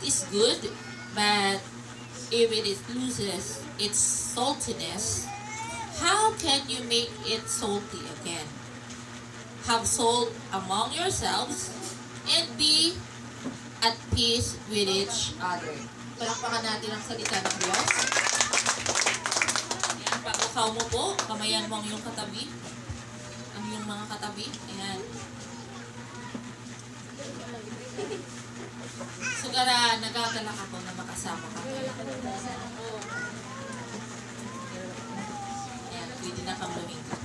is good, but if it is loses its saltiness, how can you make it salty again? Have salt among yourselves and be at peace with each other. Palakpakan natin ang salita ng Diyos. Ayan, pag ukaw mo po, kamayan mo ang iyong katabi. Ang iyong mga katabi. Ayan. Sugara, nagagalak ako na makasama ka. Ayan, pwede na kang luminga.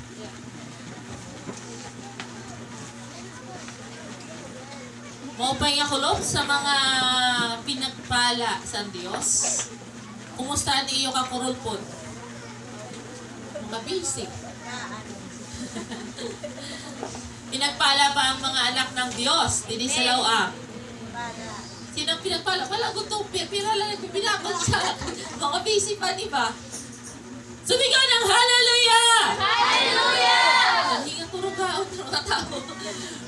Maupay ako loob sa mga pinagpala sa Diyos. Kumusta ni iyo kakurulpod? Mga basic. Pinagpala ba ang mga anak ng Diyos? Dili sa lawa. Sinang pinagpala? Wala ko ito. Pira lang pinakot sa mga basic pa, di ba? Sumigaw ng hallelujah! Hallelujah! Hindi nga puro gaon ng mga tao.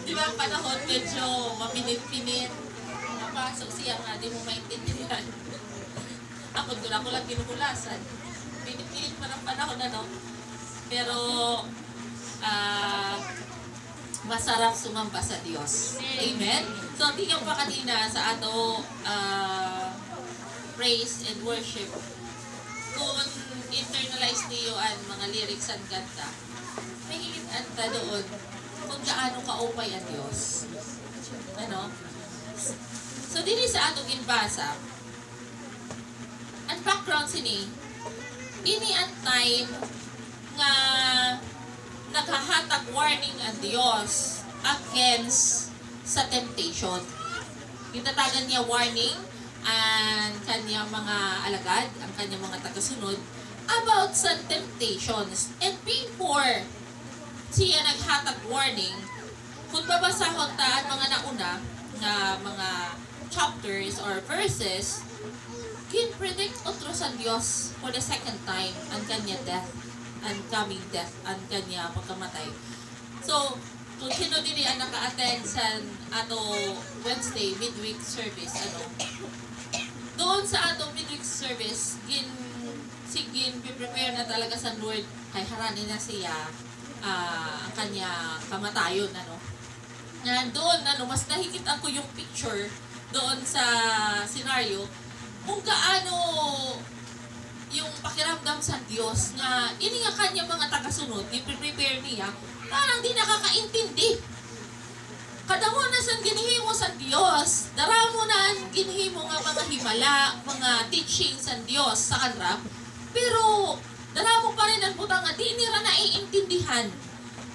Di ba ang panahon medyo mapinit-pinit. Napasok siya nga, di mo maintindihan. Ako lang kinukulasan. Pinit-pinit pa ng panahon, ano? Pero, masarap sumamba sa Diyos. Amen? So, tingnan pa kanina sa ato praise and worship. Kung internalize niyo ang mga lyrics and kanta, may anta doon kung gaano kaupay ang Diyos. Ano? So, dili sa atong ginbasa, ang background sini, ini ang time nga naghahatag warning ang Diyos against sa temptation. Gitatagan niya warning ang kanyang mga alagad, ang kanyang mga tagasunod about sa temptations. And before siya naghatag warning, kung babasahon ta ang mga nauna na mga chapters or verses, kin-predict otro sa Diyos for the second time ang kanya death, ang coming death, ang kanya pagkamatay. So, kung sino din ang naka-attend sa ato Wednesday midweek service, doon sa ato midweek service, prepare na talaga sa Lord, kay haranin na siya ang kanya kamatayon, doon, mas nakikita ko yung picture doon sa scenario, kung gaano yung pakiramdam sa Diyos na ini nga kanya mga tagasunod, i-prepare niya, parang di nakakaintindi. Kadamo na sa ginihimo sa Diyos, daramo na ang ginihimo nga mga himala, mga teachings sa Diyos sa kanra, pero daramo pa rin ang butang nga di nila naiintindihan.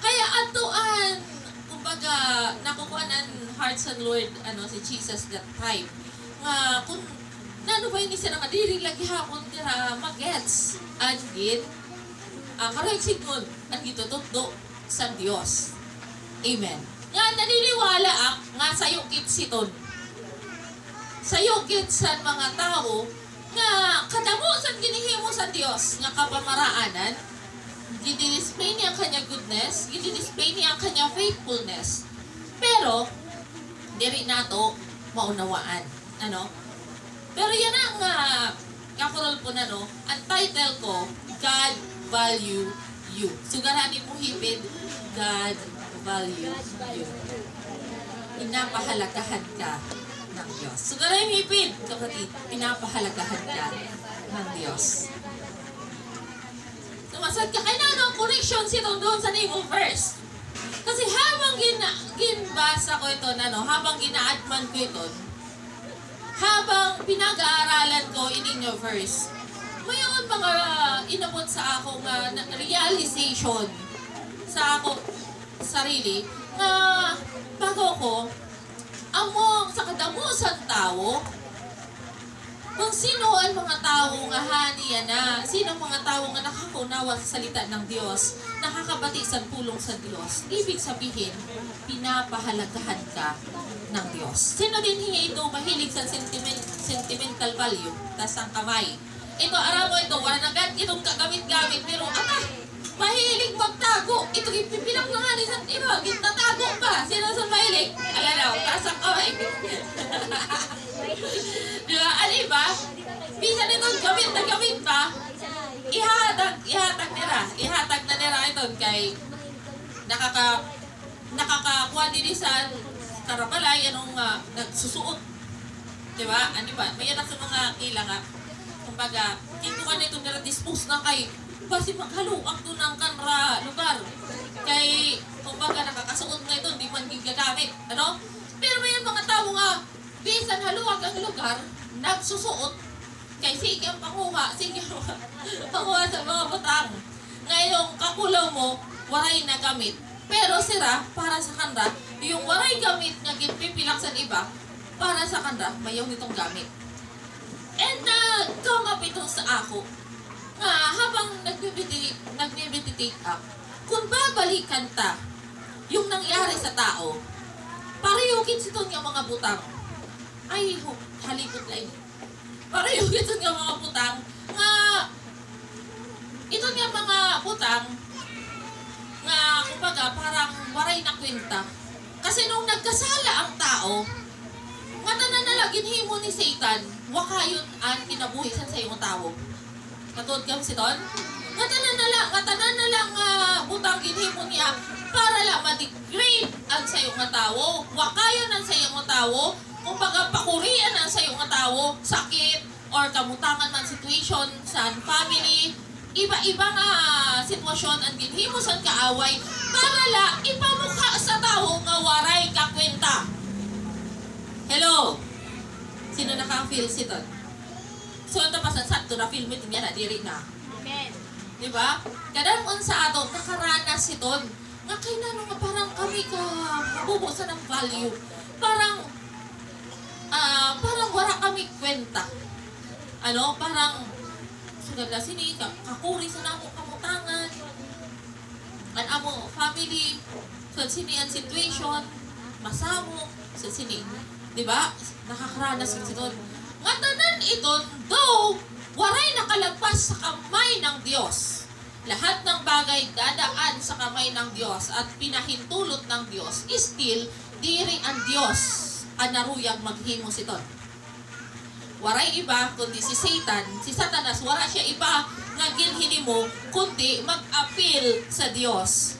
Kaya atoan, kumbaga, nakukuha ng hearts and Lord, si Jesus that time, nga kung nano ba ini sila nga diri lagi hapon tira magets and gid karag sigon ang gitutukdo sa Dios. Amen. Nga naniniwala nga sayo kit siton. Sayo kit sa mga tao nga kadamo sa ginihimo sa Dios nga kapamaraanan, gidi-display niya ang kanya goodness, gidi-display niya ang kanya faithfulness. Pero diri nato maunawaan, Pero yan ang kakurol po ang title ko, God Value You. Sugarani mo hipid, God Value You. Pinapahalagahan ka ng Diyos. Sugarani mo hipid, kapatid, pinapahalagahan ka ng Diyos. Sumasad ka, kaya ang correction sito doon sa name of verse. Kasi habang ginbasa ko ito, habang gina-adman ko ito, habang pinag-aaralan ko in your verse, mayroon mga inabot sa ako nga realization sa ako sarili na bago ko among sa kadamusan tao kung sino ang mga tao nga haniya na, sino ang mga tao nga nakakaunawa sa salita ng Diyos, nakakabati sa pulong sa Diyos, ibig sabihin, pinapahalagahan ka ng Diyos. Sino din hiya ito mahilig sa sentimental value, tas ang kamay. Ito, aram mo ito, wala na agad itong kagamit-gamit, pero mahilig magtago. Ito, ipipilang na nga ni sa iba, tatago pa. Sino sa mahilig? Alalaw, tas ang kamay. Di ba? Ano ba? Bisan ito, gamit na gamit pa, ihatag na nila ito kay nakakakuha din sa karabalay, nagsusuot. Di ba? Ano ba? May anak sa mga kila nga. Kumbaga, kintukan na ito nila dispose na kay basi maghaluak doon ang kanra lugar. Kay, kumbaga, nakakasuot na ito, hindi man gigagamit. Ano? Pero may mga tao nga, bisan haluak ang lugar, nagsusuot, kay sige ang panguha sa mga butang. Ngayong kakulaw mo, waray na gamit. Pero sira, para sa kanra, yung waray gamit nga ginpipilak sa iba, para sa kanra, mayaw nitong gamit. And come up ito sa ako, nga habang nagme-meditate up, kung babalikan ta, yung nangyari sa tao, parehugin sito nga mga butang. Ay, halipot lang. Parehugin sito nga mga butang, nga, ito nga mga butang, nga, kumbaga, parang waray na kwenta. Kasi nung nagkasala ang tao, nga nananalagin himo ni Satan, wakayon ang kinabuhisan sa iyong tao. Katulad kami si Don? Nga tananalang butang ginhimo niya para lang ma-degrade ang sa iyong tao. Wakayon ang sa iyong tao, kumbaga pakurian ang sa iyong tao, sakit, or kamutangan man situation sa family, iba-ibang sitwasyon ang ginhimo sa kaaway para la ipamukha sa tao nga waray kakwenta. Hello? Sino nakaka-feel si Don? So, ito pa sa sakto na film ito niya na, diri na. Amen. Diba? Kadamon sa ato, nakaranas si Don. Nga kay nga parang kami ka mabubusan ng value. Parang wala kami kwenta. Ano? Parang, sugala sini, kakuri sa namo kamutangan. Ang amo family, so sini ang situation, masamo, so sini. Diba? Nakakaranas si Don. Nga tanan iton, though, waray nakalagpas sa kamay ng Diyos. Lahat ng bagay dadaan sa kamay ng Diyos at pinahintulot ng Diyos, still, diri ang Diyos ang naruyang maghimo siton. Waray iba, kundi si Satan, si Satanas, wala siya iba nga ginhinimo, kundi mag-appeal sa Diyos.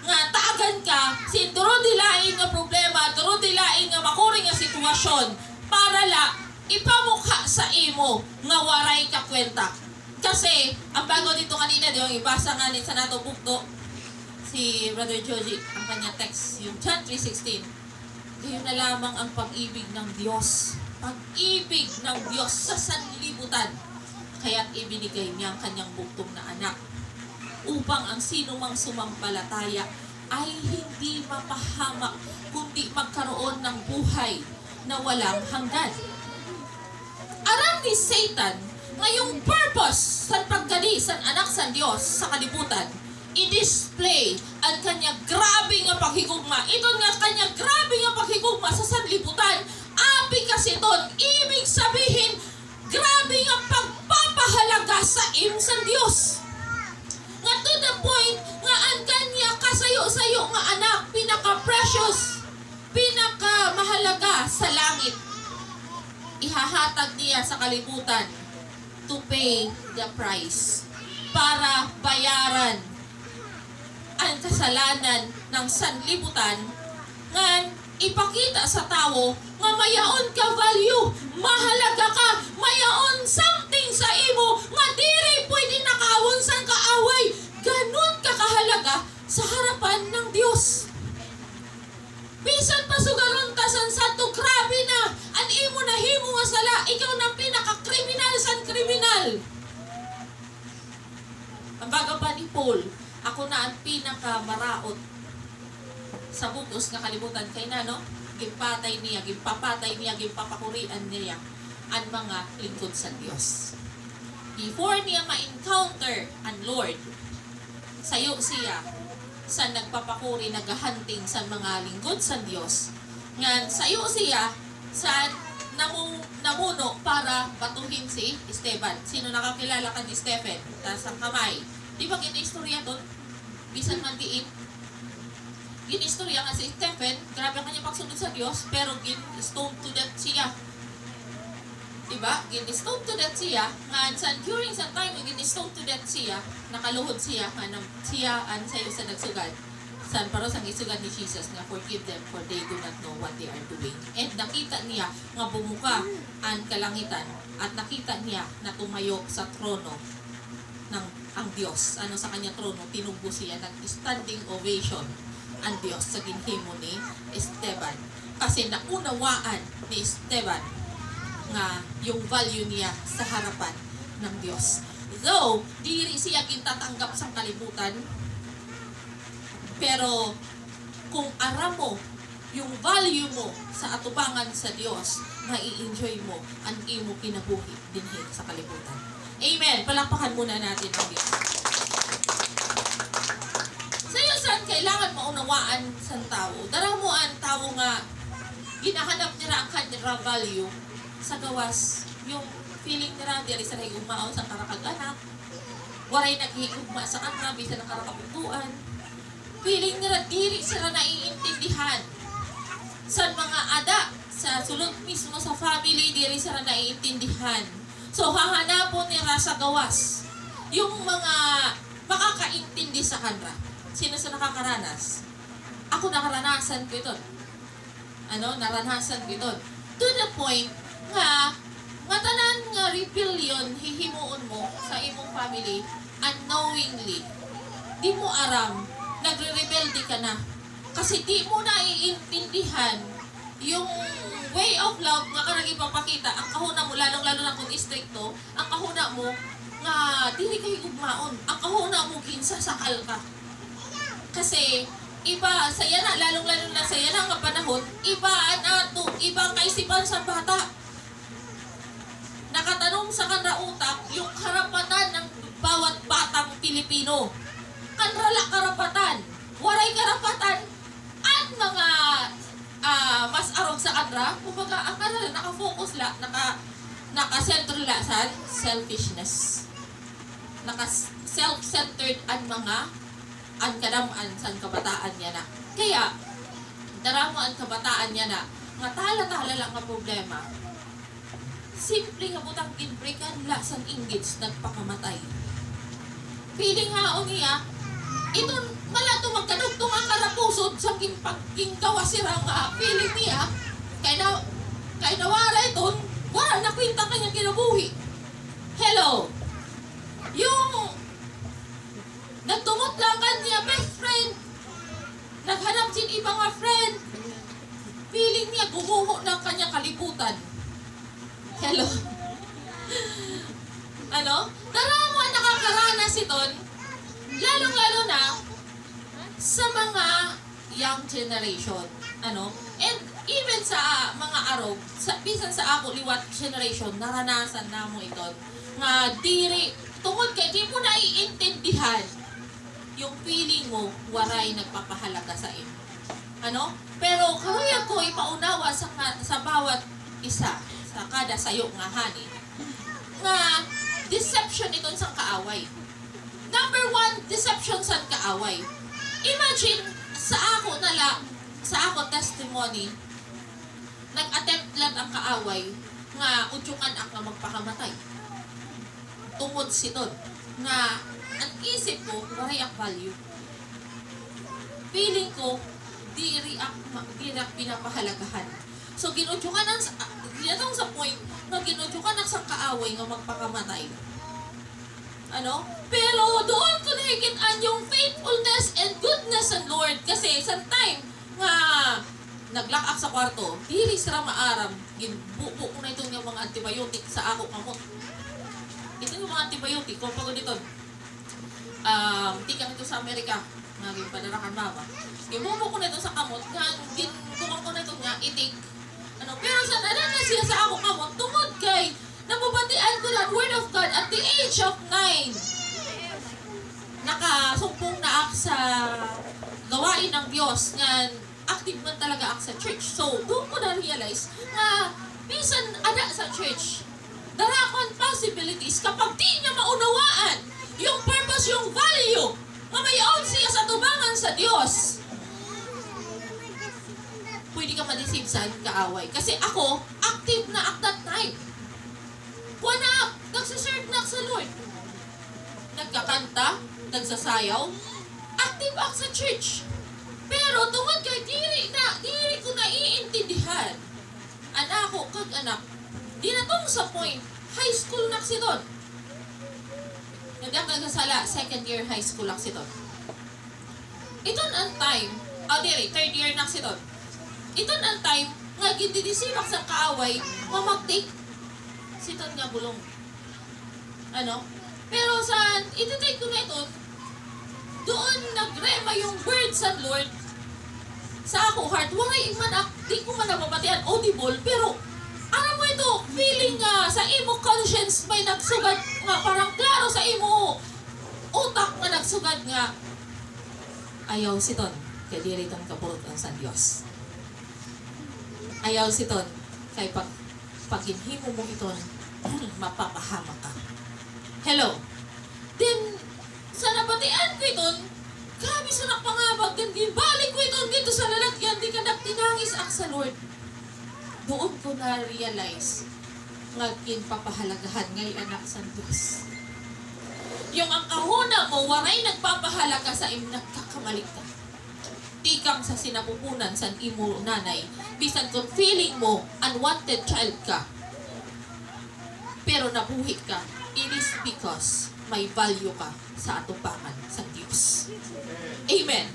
Nga taagan ka, sin turo dilain nga problema, turo dilain nga makuring nga sitwasyon, para la ipamukha sa imo nga waray ka kwenta. Kasi, ang bago dito kanina, di ba, ibasa nga sa nato bukto, si Brother Joji, ang kanyang text, yung John 3:16, gayon na lamang ang pag-ibig ng Diyos. Pag-ibig ng Diyos sa sanlibutan. Kaya't ibinigay niya ang kanyang buktong na anak upang ang sino mang sumampalataya ay hindi mapahamak, kundi magkaroon ng buhay na walang hanggan. Aram ni Satan, ngayong purpose sa paggali sa anak sa Diyos sa kalibutan, i-display ang kanyang grabe nga paghigugma. Ito nga kanyang grabe nga paghigugma sa sanlibutan. Abi kasi doon, ibig sabihin, grabe nga pagpapahalaga sa sa Diyos. Nga to the point, nga ang kanya kasayo-sayo nga anak, pinaka-precious, pinaka-mahalaga sa langit. Ihahatag niya sa kalibutan to pay the price para bayaran ang kasalanan ng sanlibutan nga ipakita sa tao nga mayaon ka value, mahalaga ka, mayaon something sa imo nga diri pwede nakawon sang kaaway. Ganun ka kahalaga sa harapan ng Diyos. Bisan pa sugaron ta san santo, grabe na an imo na himo nga sala, ikaw na pinaka-kriminal san kriminal. Ang baga pa ni Paul, ako na ang pinaka-maraot sa bugos nga kalibutan kay na, no? Gimpatay niya, gimpapatay niya, gimpapakurian niya ang mga lingkod sa Diyos. Before niya ma-encounter ang Lord, sayo siya sa nagpapakuri, naghahunting sa mga lingkod sa Diyos. Nga sayo siya sa namuno para batuhin si Esteban. Sino nakakilala ka ni Stephen? Sa kamay. Di ba gina-istorya doon? Bisan man diin. Gina-istorya nga si Stephen, grabe ang kanyang pagsunod sa Diyos, pero gin-stone to death siya. diba? Gin-stone to death siya. Nga, during sa time, gin-stone to death siya. Nakaluhod siya. Nga, siya, sa'yo sa nagsugad. San para sa isugan ni Jesus nga forgive them for they do not know what they are doing. And nakita niya nga bumuka ang kalangitan at nakita niya na tumayo sa trono ng ang Diyos. Ano sa kanya trono, tinugbo siya, nag-standing ovation ang Diyos sa ginhimo ni Esteban. Kasi naunawaan ni Esteban nga yung value niya sa harapan ng Diyos. Though, diri siya kintatanggap sa kalibutan, pero kung aram mo yung value mo sa atubangan sa Diyos, mai-enjoy mo ang imo kinabuhi dinhi sa kalibutan. Amen. Palakpakan muna natin ang Diyos. Sa iyo saan kailangan maunawaan sa tao? Dara mo ang tao nga ginahanap nila ang kanyang value sa gawas. Yung feeling nila diri sa nag-umao sa karakag-anak. Waray naghihigugma sa kanra bisan ang karakaputuan. Feeling nila diri sila naiintindihan sa mga ada sa sulod mismo sa family diri sila naiintindihan. So hahanapon nila sa gawas yung mga makakaintindi sa kanila. Sino sa nakakaranas? Ako nakaranasan ko ito. Naranasan ko ito. To the point nga tanan nga rebellion hihimuon mo sa imong family unknowingly. Di mo aram nagre-rebelde ka na. Kasi di mo na iintindihan yung way of love nga karang ipapakita. Ang kahuna mo, lalong-lalo na kung istrikto, ang kahuna mo nga dili kayo gugmaon. Ang kahuna mo ginsasakal ka. Kasi iba, saya na, lalong-lalo na saya na nga panahon, iba ang kaisipan sa bata. Nakatanong sa kanra utak yung karapatan ng bawat batang Pilipino. Kanrala karapatan, waray karapatan, at mga mas arog sa kanra, kumbaga ang kanrala nakafocus la, naka-center la sa selfishness. Naka-self-centered ang mga ang kadamaan sa kabataan niya na. Kaya, daramo ang kabataan niya na, nga tala-tala lang ang problema. Simple nga butang inbreakan la sang inggits nagpakamatay. Feeling haon niya, ito malato magkadugtong ang karapusod sa pagkinggawa sirang feeling niya, kay nawala ito, wala nakwinta kanyang kinabuhi. Hello! Yung nagtumot lang kanya best friend, naghanap sin iba nga friend, feeling niya gumuho ng kanyang kalibutan. Hello? Darama nakakaranas iton, lalong-lalo na sa mga young generation. And even sa mga arog, bisan sa ako liwat generation, naranasan na mo iton. Nga diri, tungod kay di mo naiintindihan yung feeling mo, waray nagpapahalaga sa imo. Pero karuya ko ipaunawa sa bawat isa, sa kada sayo nga hani, nga deception iton sang kaaway. Number 1, deception sang kaaway. Imagine, sa ako testimony, nag-attempt lang ang kaaway nga udyukan ako magpakamatay. Tungod siton, nga ang isip ko, waray ang value. Feeling ko, diri ak pinapahalagahan. So, ginudyukan ang sa point, na ginudyukan ang sa kaaway nga magpakamatay. Pero doon ko nahikitaan yung faithfulness and goodness ng Lord. Kasi sa time nga naglock up sa kwarto, dili sila maaram, ginbubo ko na itong yung mga antibiotic sa ako kamot. Ito yung mga antibiotic, kung pagod ito, tikang ito sa Amerika, naging padarakan mama. Gibubo ko na ito sa kamot, ginbubo ko na ito nga, itik. Pero sa na siya sa ako kamot, tungod kay, nababatian ko na word of God at the age of 9. Nakasumpong na ako sa gawain ng Diyos nga active man talaga ako sa church. So, doon ko na-realize na bisan ada sa church, darakon possibilities kapag di niya maunawaan yung purpose, yung value, mamayaon siya sa tubangan sa Diyos. Pwede ka ma-deceive sa kaaway. Kasi ako, active na at that time. nagsiserve na sa Lord. Nagkakanta, nagsasayaw, active ako sa church. Pero tungod kay diri ko naiintindihan. Anak ko, kag anak, di na tong sa point, high school na si Don. Nagkakasala, second year high school na si Don. Iton ang time, third year na si Don. Iton ang time, nga gindidisibak sa kaaway, mamagtik, si Don nga bulong. Ano? Pero sa, ititake ko na ito, doon nagrema yung word sa Lord sa ako heart. Waray man di ko man nababatian audible, pero ano mo ito, feeling nga sa imo conscience may nagsugad nga, parang klaro sa imo utak nga nagsugad nga ayaw si Ton, kay diri itong kapurot ang sa Diyos. Ayaw si Ton, kay pag-inhimo mo iton, mapapahama ka. Hello? Then, sa nabatian ko iton, grabe sa nakpangabag, then balik ko iton dito sa lalagyan, di ka nagtinangis ak sa Lord. Doon ko na-realize nga kinpapahalagahan ngay anak sa Diyos. Yung ang kahuna mo, waray nagpapahalaga sa im nagkakamalig ka. Tikang sa sinapupunan sa imo nanay, bisan kung feeling mo unwanted child ka, pero nabuhi ka, it is because may value ka sa atubangan sa Diyos. Amen.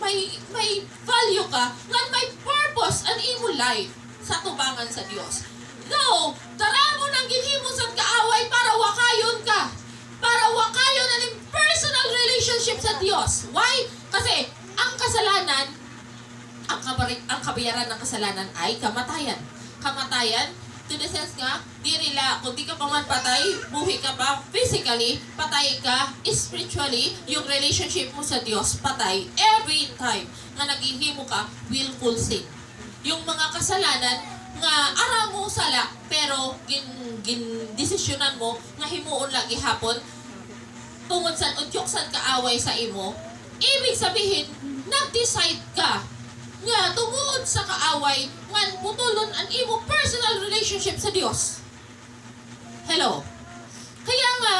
May value ka, nga may purpose ang imo life sa tubangan sa Diyos. No, tara mo ng ginhimo sa kaaway para wakayon ka. Para wakayon ang personal relationship sa Diyos. Why? Kasi ang kasalanan, ang kabayaran ng kasalanan ay kamatayan. Kamatayan, to the sense nga, kung di ka pa man patay, buhi ka pa, physically, patay ka, spiritually, yung relationship mo sa Diyos, patay. Every time na naghihimo ka, willful sin. Yung mga kasalanan nga ara mo sala pero desisyonan mo nga himuon lagi hapon tungod sa udyok kaaway sa imo, ibig sabihin nag-decide ka nga tungod sa kaaway nga putulon ang imo personal relationship sa Dios. Hello. Kaya nga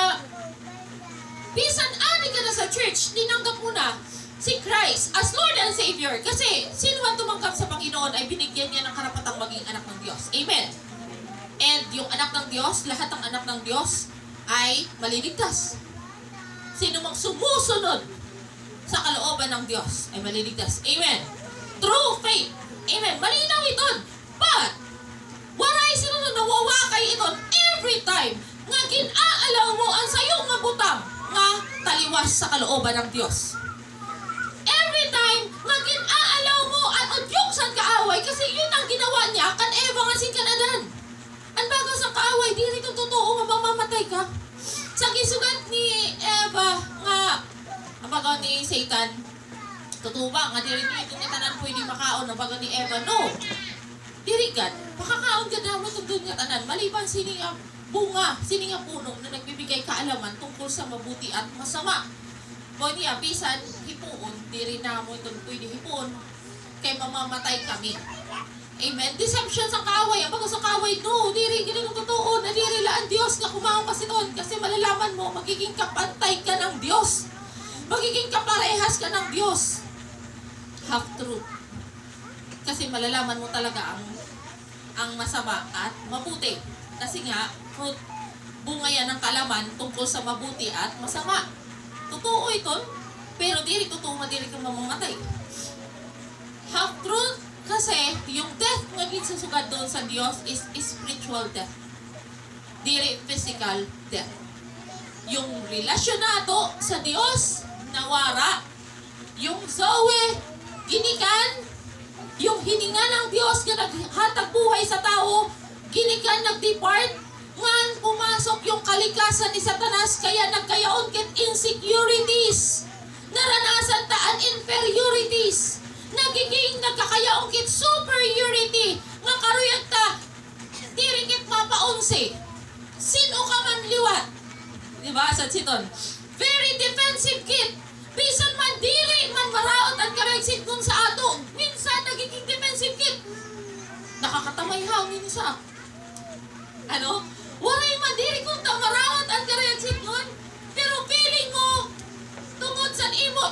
bisan ani ka na sa church, tinanggap mo na si Christ as Lord and Savior. Kasi sino man tumanggap sa Panginoon ay binigyan niya ng karapatang maging anak ng Diyos. Amen. And yung anak ng Diyos, lahat ng anak ng Diyos ay maliligtas. Sino mang sumusunod sa kalooban ng Diyos ay maliligtas. Amen. True faith. Amen. Malinaw iton. But, waray sino na nawawakay iton every time nga ginaalaw mo ang sayong nga butang nga taliwas sa kalooban ng Diyos. Every time nga ginaalaw mo ang udyok sa kaaway kasi yun ang ginawa niya kan Eva nga si Kanadan. Ang bago sa kaaway, di rin totoo nga mamamatay ka. Sa gisugat ni Eva nga, ang bago ni Satan, totoo ba nga di rin yung tanan pwede makaon ang bago ni Eva? No! Dirigan, makakaon ka daw matundun nga tanan, maliban sini nga bunga, sini nga puno na nagbibigay kaalaman tungkol sa mabuti at masama. Boy niya, bisan hipuon, di rin na mo itong pwede hipuon, kay mamamatay kami. Amen? Deception sa kaaway. Ang bago sa kaaway, no, di rin ganun totoo, na di rin ang Diyos na kumahang kasi doon. Kasi malalaman mo, magiging kapantay ka ng Diyos. Magiging kaparehas ka ng Diyos. Half truth. Kasi malalaman mo talaga ang masama at mabuti. Kasi nga, fruit, bunga yan ng kalaman tungkol sa mabuti at masama. Totoo ito, pero diri totoo nga diri ka mamamatay. Half truth kasi yung death nga ginsusugad doon sa Diyos is spiritual death. Diri physical death. Yung relasyonado sa Diyos nawara, yung Zoe ginikan, yung hininga ng Diyos nga naghatag buhay sa tao, ginikan nag-depart, ngan pumasok yung kalikasan ni Satanas kaya nagkayaon kit insecurities. Naranasan taan inferiorities. Nagiging nagkakayaon kit superiority. Nga karuyag ta, dirikit mapaunsi. Sino ka man liwat? Diba? Sa siton. Very defensive kit. Bisan man diri man maraot at karayagsit kung sa ato. Minsan nagiging defensive kit. Nakakatamay hangin sa ano? Waray man diri kung tamara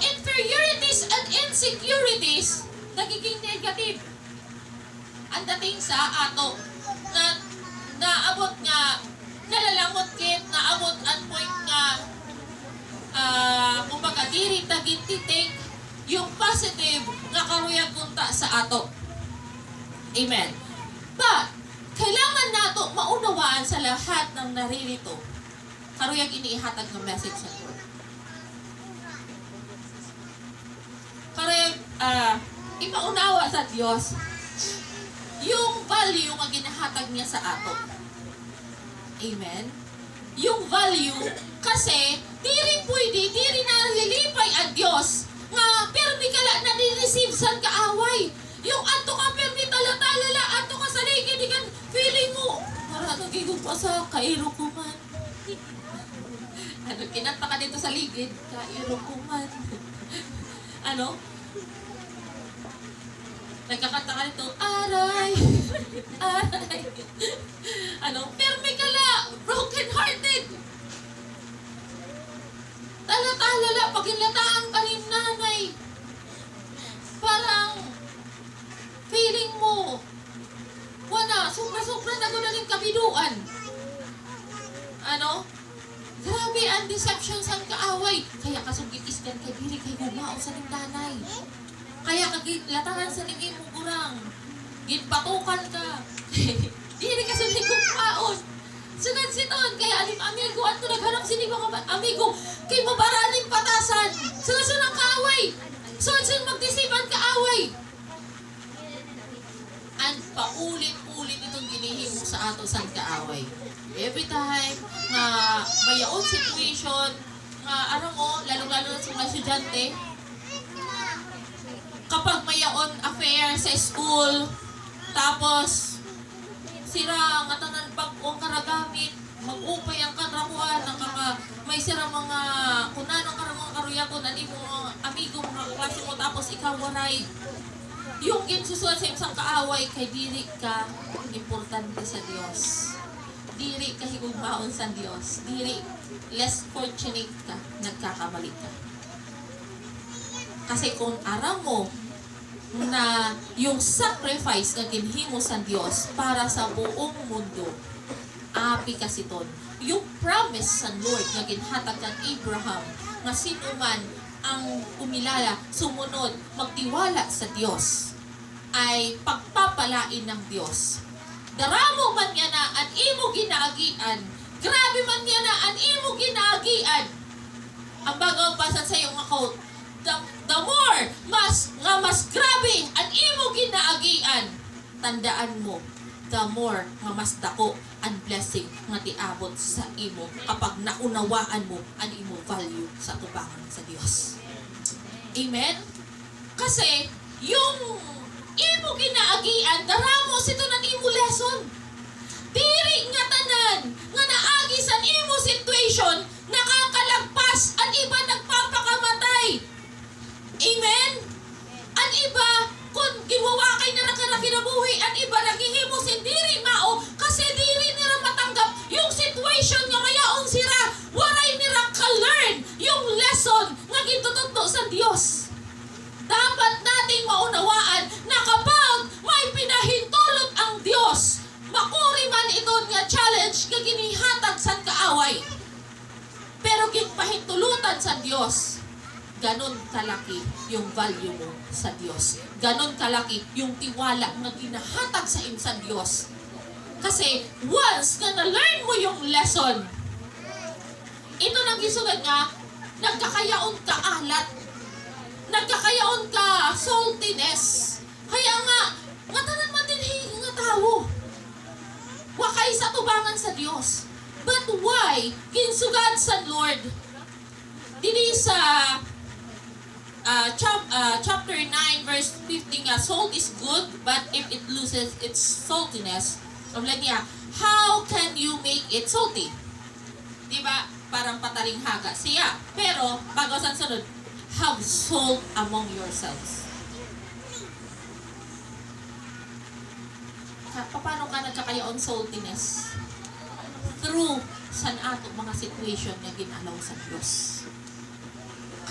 inferiorities and insecurities, nagiging negative. Ang dating sa ato, na naabot nga, nalalangot kit, naabot ang point nga, kumbaga, diri tagintitig yung positive nga karuyag kunta sa ato. Amen. But, kailangan nato maunawaan sa lahat ng naririto, karuyag iniihatag ng message sa Lord. Karuyag, ipaunawa sa Diyos yung value nga ginahatag niya sa ato. Amen? Yung value, kasi, di rin pwede, di rin nalilipay ang Diyos nga permi ka lang na ni-receive sa kaaway. Yung ato ka permi tala-talala, ato ka sa ligid, di kan feeling mo, para nagigong pa sa kairo ko man. Ano, kinanta ka dito sa ligid, kairo ko man. Ano? Nagkakanta ka dito, aray, aray. Ano? Permi ka lang, broken-hearted. Tala-talala, paginlataan ka ni nanay. Parang, feeling mo, wala, sobra-sobra na gunaling kabiduan. Ano? Grabe ang deception sa kaaway. Kaya kasugit isdan kay dili kay gumao sa ning nanay. Kaya kagilatangan sa ning imong gurang. Ginpatukan ka. Dili ka sa ning kumpaon. Sunod siton, kaya alim amigo at naghanap sini mga amigo kay mabaraning patasan. Sunod ng kaaway. Sunod magdisipan kaaway. And paulit-ulit itong ginihimo sa ato sa kaaway. Every time na mayaon situation, nga ano mo, lalo-lalo na sa mga estudyante, kapag mayaon affair sa school, tapos sira nga tanan pag-ong karagamit, mag-upay ang katrakuan, may sira mga kunanong karamang karuyagon, ani mo amigo, mga klase mo, tapos ikaw waray. Yung ginsusulat sa isang kaaway, kay diri ka importante sa Diyos. Diri ka higugmaon sa Diyos. Diri less fortunate ka, nagkakamali ka. Kasi kung aram mo na yung sacrifice na ginhimo sa Diyos para sa buong mundo, api kasi ton. Yung promise sa Lord na ginhatag ng Abraham, na sino man ang umilala, sumunod, magtiwala sa Diyos, ay pagpapalain ng Diyos. Daramo man niya na ang imo ginaagian, grabe man niya na ang imo ginaagian. Ang bagaw basa sa iyong quote, the more, mas grabe ang imo ginaagian, tandaan mo, the more nga mas dako ang blessing nga tiabot sa imo kapag naunawaan mo ang imo value sa tubangan sa Dios. Amen? Kasi yung imo ginaagian, daramo sito ng imo lesson. Diri nga tanan nga naagi sa imo situation, nakakalagpas, ang iba nagpapakamatay. Amen? Ang iba, kung giwawakay na nakarapinabuhi, ang iba naghihimo si diri mao, kasi diri nila matanggap yung situation nga mayaong sira, waray nila ka-learn yung lesson nga gintutugno sa Dios. Dapat nating maunawaan na kapag may pinahintulot ang Diyos, makuri man ito nga challenge nga ginihatag sa kaaway. Pero ginpahintulutan sa Diyos, ganon kalaki yung value mo sa Diyos. Ganon kalaki yung tiwala na ginahatag sa im sa Diyos. Kasi once na na-learn mo yung lesson, ito nang gisugad nga, nagkakayaon ka alat, nagkakayaon ka saltiness. Kaya nga tanan man din nga tao. Wakay sa tubangan sa Diyos. But why? Ginsugad sa Lord. Dili sa chapter 9 verse 15 nga, salt is good, but if it loses its saltiness, niya, how can you make it salty? Diba? Parang patalinghaga siya. Pero, bago sa sunod, have salt among yourselves. Paano ka nagkakayaon saltiness? Through san ato mga situation na ginalaw sa Diyos.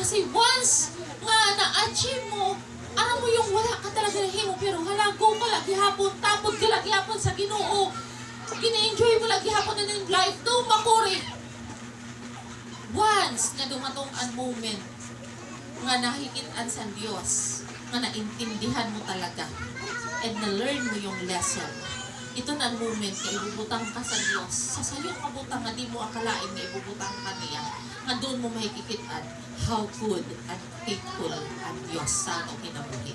Kasi once nga na-achieve mo, aram mo yung wala ka talaga na himo, pero halago ka lagi hapon, tapod ka lagi hapon sa Ginoo. Gina-enjoy mo lagi hapon na ng life, do makuri. Once na dumatong ang moment nga nahikitan sa Diyos, nga naintindihan mo talaga, and na-learn mo yung lesson, ito na ang moment na ibubutang ka sa Diyos. Sa sayong kabutang nga di mo akalain na ibubutang ka niya, nga doon mo mahikikitan how good and faithful ang Diyos sa atong kinabuhi.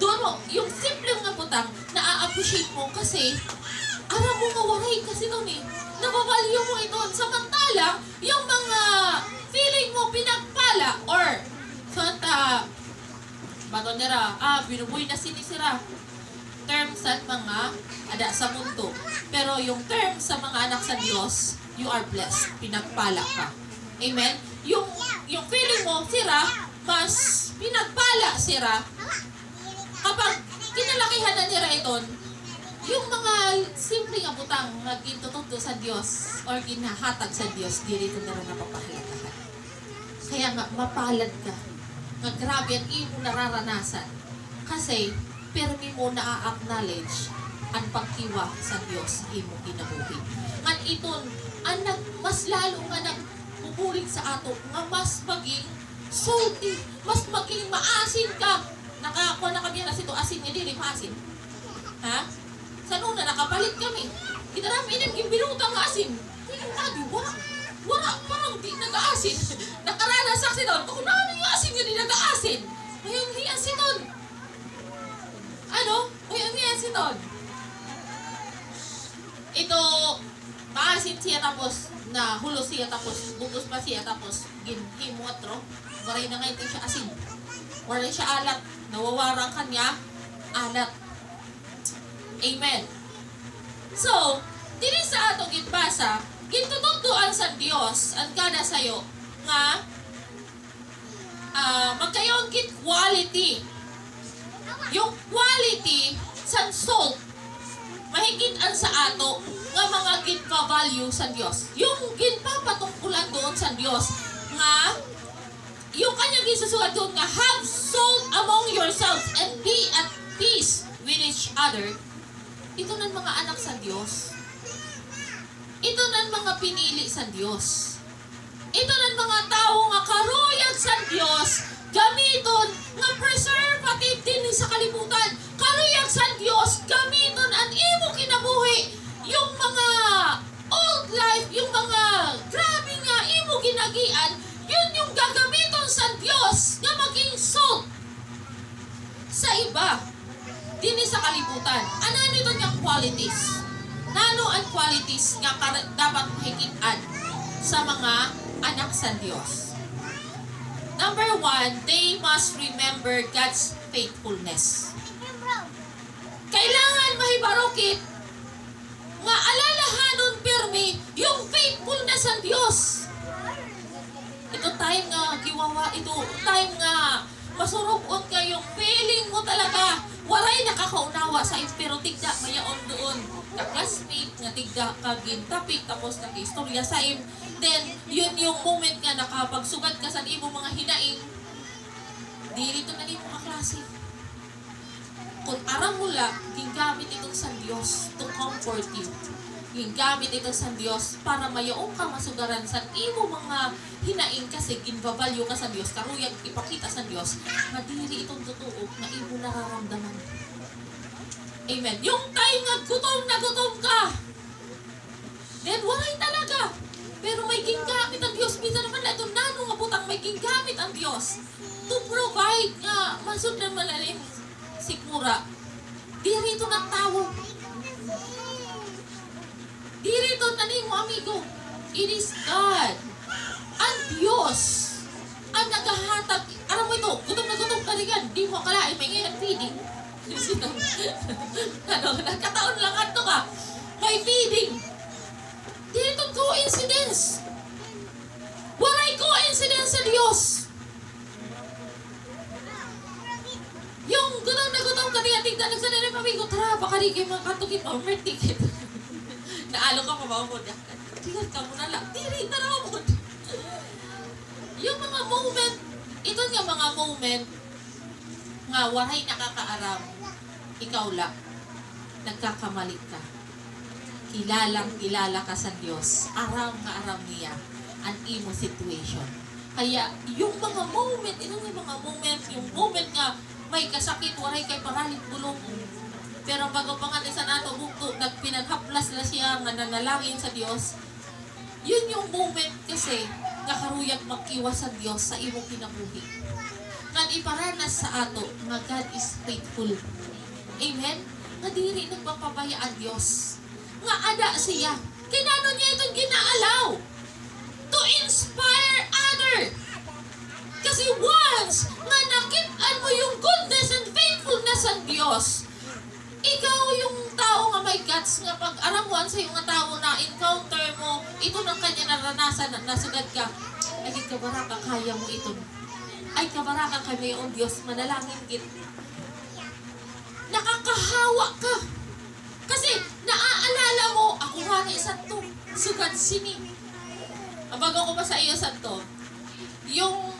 Doon mo, yung simple nga butang, na-appreciate mo kasi aram mo nga waray kasi doon nabavalue mo ito. Samantalang, yung mga feeling mo pinagpala or bago nila, binubuy na sinisira. Term sa mga ada sa mundo. Pero yung term sa mga anak sa Diyos, you are blessed. Pinagpala ka. Amen? Yung feeling mo, sira, mas pinagpala sira. Kapag kinalakihan na nila iton, yung mga simpleng abutang nga gintututo sa Diyos or ginahatag sa Diyos, di rito nila napapahalagahan. Kaya nga, mapalad ka. Nga grabe ang imo nararanasan. Kasi, permi mo na-acknowledge ang pagkiwa sa Diyos imo kinabuhi. Ngan iton, mas lalo nga nagpupulit sa ato, nga mas maging salty, mas maging maasin ka. Nakakuha na kami na sito, asin niya, dili maasin. Ha? Sa nuna, nakapalit kami. Kita namin yung binutang asin. Yung lagi, wala, parang di nag-aasin. Nakaranas sa doon, kung namin yung asin yun, di nag-aasin. Ngayon, hiyan si Ton. Ngayon, hiyan si Ton. Ito, maasin siya tapos, na hulo siya tapos, bugos pa siya tapos, ginhimotro. Waray na ngayon siya asin. Waray siya alat. Nawawarang kanya, alat. Amen. So, dili sa ato gitbasa, gintututuan sa Dios ang kada sayo nga magkayon git quality. Yung quality sa salt mahigitan sa ato nga mga ginpa-value sa Dios. Yung ginpapatungkulan doon sa Dios nga yung kanya gisusulat doon nga have salt among yourselves and be at peace with each other. Ito ng mga anak sa Diyos. Ito ng mga pinili sa Diyos. Ito ng mga tao nga karuyag sa Diyos, gamiton nga preservative din sa kalibutan. Karuyag sa Diyos, gamiton ang imo kinabuhi. Yung mga old life, yung mga grabe nga imo ginagian, yun yung gagamiton sa Diyos nga maging salt sa iba. Dini sa kalibutan. Ano nito niyang qualities? Nano ang qualities nga dapat mahigitan sa mga anak sa Diyos? Number 1, they must remember God's faithfulness. Kailangan mahibarokit nga alalahanon pirmi yung faithfulness ng Diyos. Ito time nga giwawa, ito time nga masurupon ka yung feeling mo talaga. Waray nakakaunawa sa pero tigda mayaon doon ka-classmate nga tigda kagintapik tapos nag-istorya sa im. Then, yun yung moment nga nakapagsugad ka sa imo mga hinaing. Dito na rin mga klase. Kung aram mula, gingamit itong sa Diyos to comfort you. Gingamit itong sa Diyos para mayaong ka masugaran sa imo mga hinaing kasi ginbabalyo ka sa Diyos. Karuyag ipakita sa Diyos na dili itong totoo na imo nararamdaman. Amen. Yung time nga gutom ka. Then walay talaga. Pero may gingamit ang Diyos. Minsan naman na itong nano nga butang may gingamit ang Diyos to provide nga masud na malalim sikura. Di rito ng tawag. Di rito na mo amigo. It is God. Ang Diyos ang naghahatag. Alam mo ito, gutom na gutom ka rin yan. Di mo akalain, may ngayon feeding. Nagkataon lang ato ka. May feeding. Di ito coincidence. Waray coincidence sa Diyos. Yung gutom na gutom ka rin, tignan nagsanay ng pamigo, tara, baka rin kayo magkatukit mo, may ticket. Naalo ka pa ba mo? Tingnan ka muna lang. Tiri, tara mo. Yung mga moment ito nga mga moment nga waray nakakaaram, ikaw lang, nagkakamali ka. Kilala ka sa Diyos. Aram nga aram niya ang imo situation. Kaya yung mga moment, yung moment nga may kasakit, waray kay paralit bulong. Pero bago pa nga sa nato bukto, nagpinaghaplas na siya nga nanalangin sa Diyos. Yun yung moment kasi nga karuyag magkiwas sa Diyos sa imo kinabuhi. Nga iparanas sa ato nga God is faithful. Amen? Nga diri nagpapabaya ang Diyos. Nga ada siya. Kinano niya itong ginaalaw to inspire other. Kasi once nga nakita mo yung goodness and faithfulness ng Diyos, ikaw yung tao nga may guts nga pag aramuan sa yung tao na encounter mo, ito ng kanya naranasan na nasugad ka, ay kabaraka kaya mo ito. Ay kabaraka kami yung Diyos, manalangin kit. Nakakahawa ka. Kasi naaalala mo, ako nga na isa to, sugad sini. Abago ko pa sa iyo sa to, yung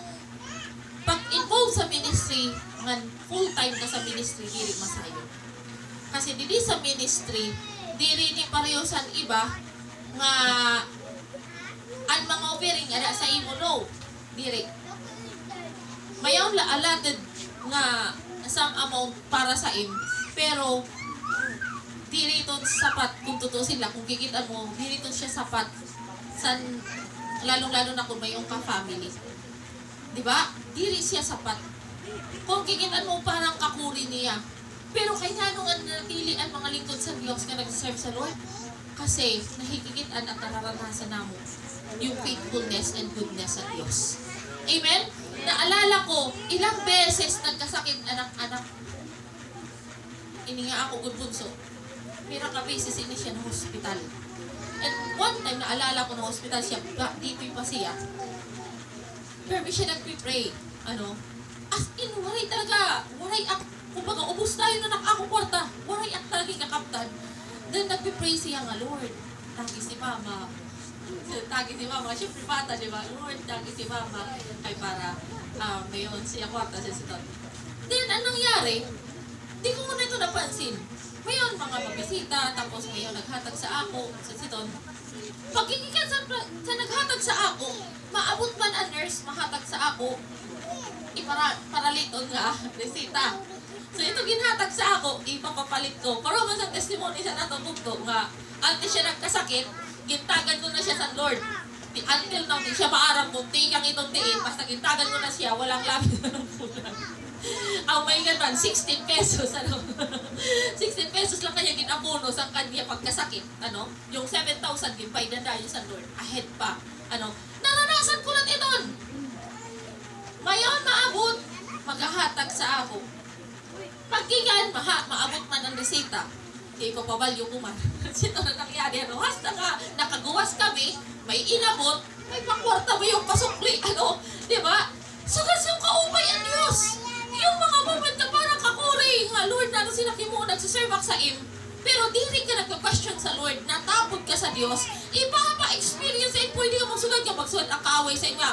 pag-involve sa ministry, man full-time ka sa ministry, diri masayo. Kasi dili sa ministry, diri ni parehosan iba, nga ang mga offering, ada sa imo, no, diri. Mayaw la allotted nga some amount para sa im, pero diri ito sapat kung totoo sila, kung kikita mo, diri ito siya sapat san lalong-lalo na kung mayroong ka-family. Diba? Diri siya sapat. Kung kikita mo parang kakuri niya. Pero kaya nung natili ang mga lingkod sa Diyos na nag-serve sa Lord, kasi nahikikitan at nararanasan namo yung faithfulness and goodness sa Diyos. Amen? Naalala ko, ilang beses nagkasakit anak-anak. Ini nga ako gudbunso. Pero kabeses ini siya ng hospital. And one time, naalala ko ng hospital siya, dito pa siya. Pero siya nagpipray. As in, waray talaga. Waray ak, kumbaga, ubus tayo na ako kwarta. Waray ak talaga kakaptan. Then nagpipray siya nga, Lord, tagi si Mama. Siyempre bata, di ba? Lord, tagi si Mama. Ay para, mayon siya kwarta siya si Tot. Then, anong nangyari? Di ko muna ito napansin. Mayon, mga mabisita, tapos mayon naghatag sa ako, sa siton. Pagkikikan sa naghatag sa ako, maabot man ang nurse, mahatag sa ako, iparaliton nga, resita. So ito ginhatag sa ako, ipapapalit ko. Pero man sa testimony sa natutugto nga, ante siya nagkasakit, gintagan ko na siya sa Lord. Until now, di siya maaram kung tikang itong diin, basta gintagan ko na siya, walang labis na ng kulang. Oh my God man, 16 pesos, 16 pesos lang kanya ginabono sa kanya pagkasakit, yung 7,000 gimpay na dayo sa Lord, ahead pa, naranasan ko lang iton. Mayon maabot, maghahatag sa ako. Pagkigan, maabot man ang resita, di ko pabalyo ko man. Sito na nangyari, hasta nga, nakagawas kami, may inabot, may pakwarta mo yung pasukli, di ba? Sugas yung kaupay ang Diyos. Yung mga moment na parang kakuri, nga Lord, na sila mo nagsiserve sa im, pero dili ka nagpa-question sa Lord, natapod ka sa Diyos, ipapa-experience ay pwede ka magsulat ang kaaway sa inyo.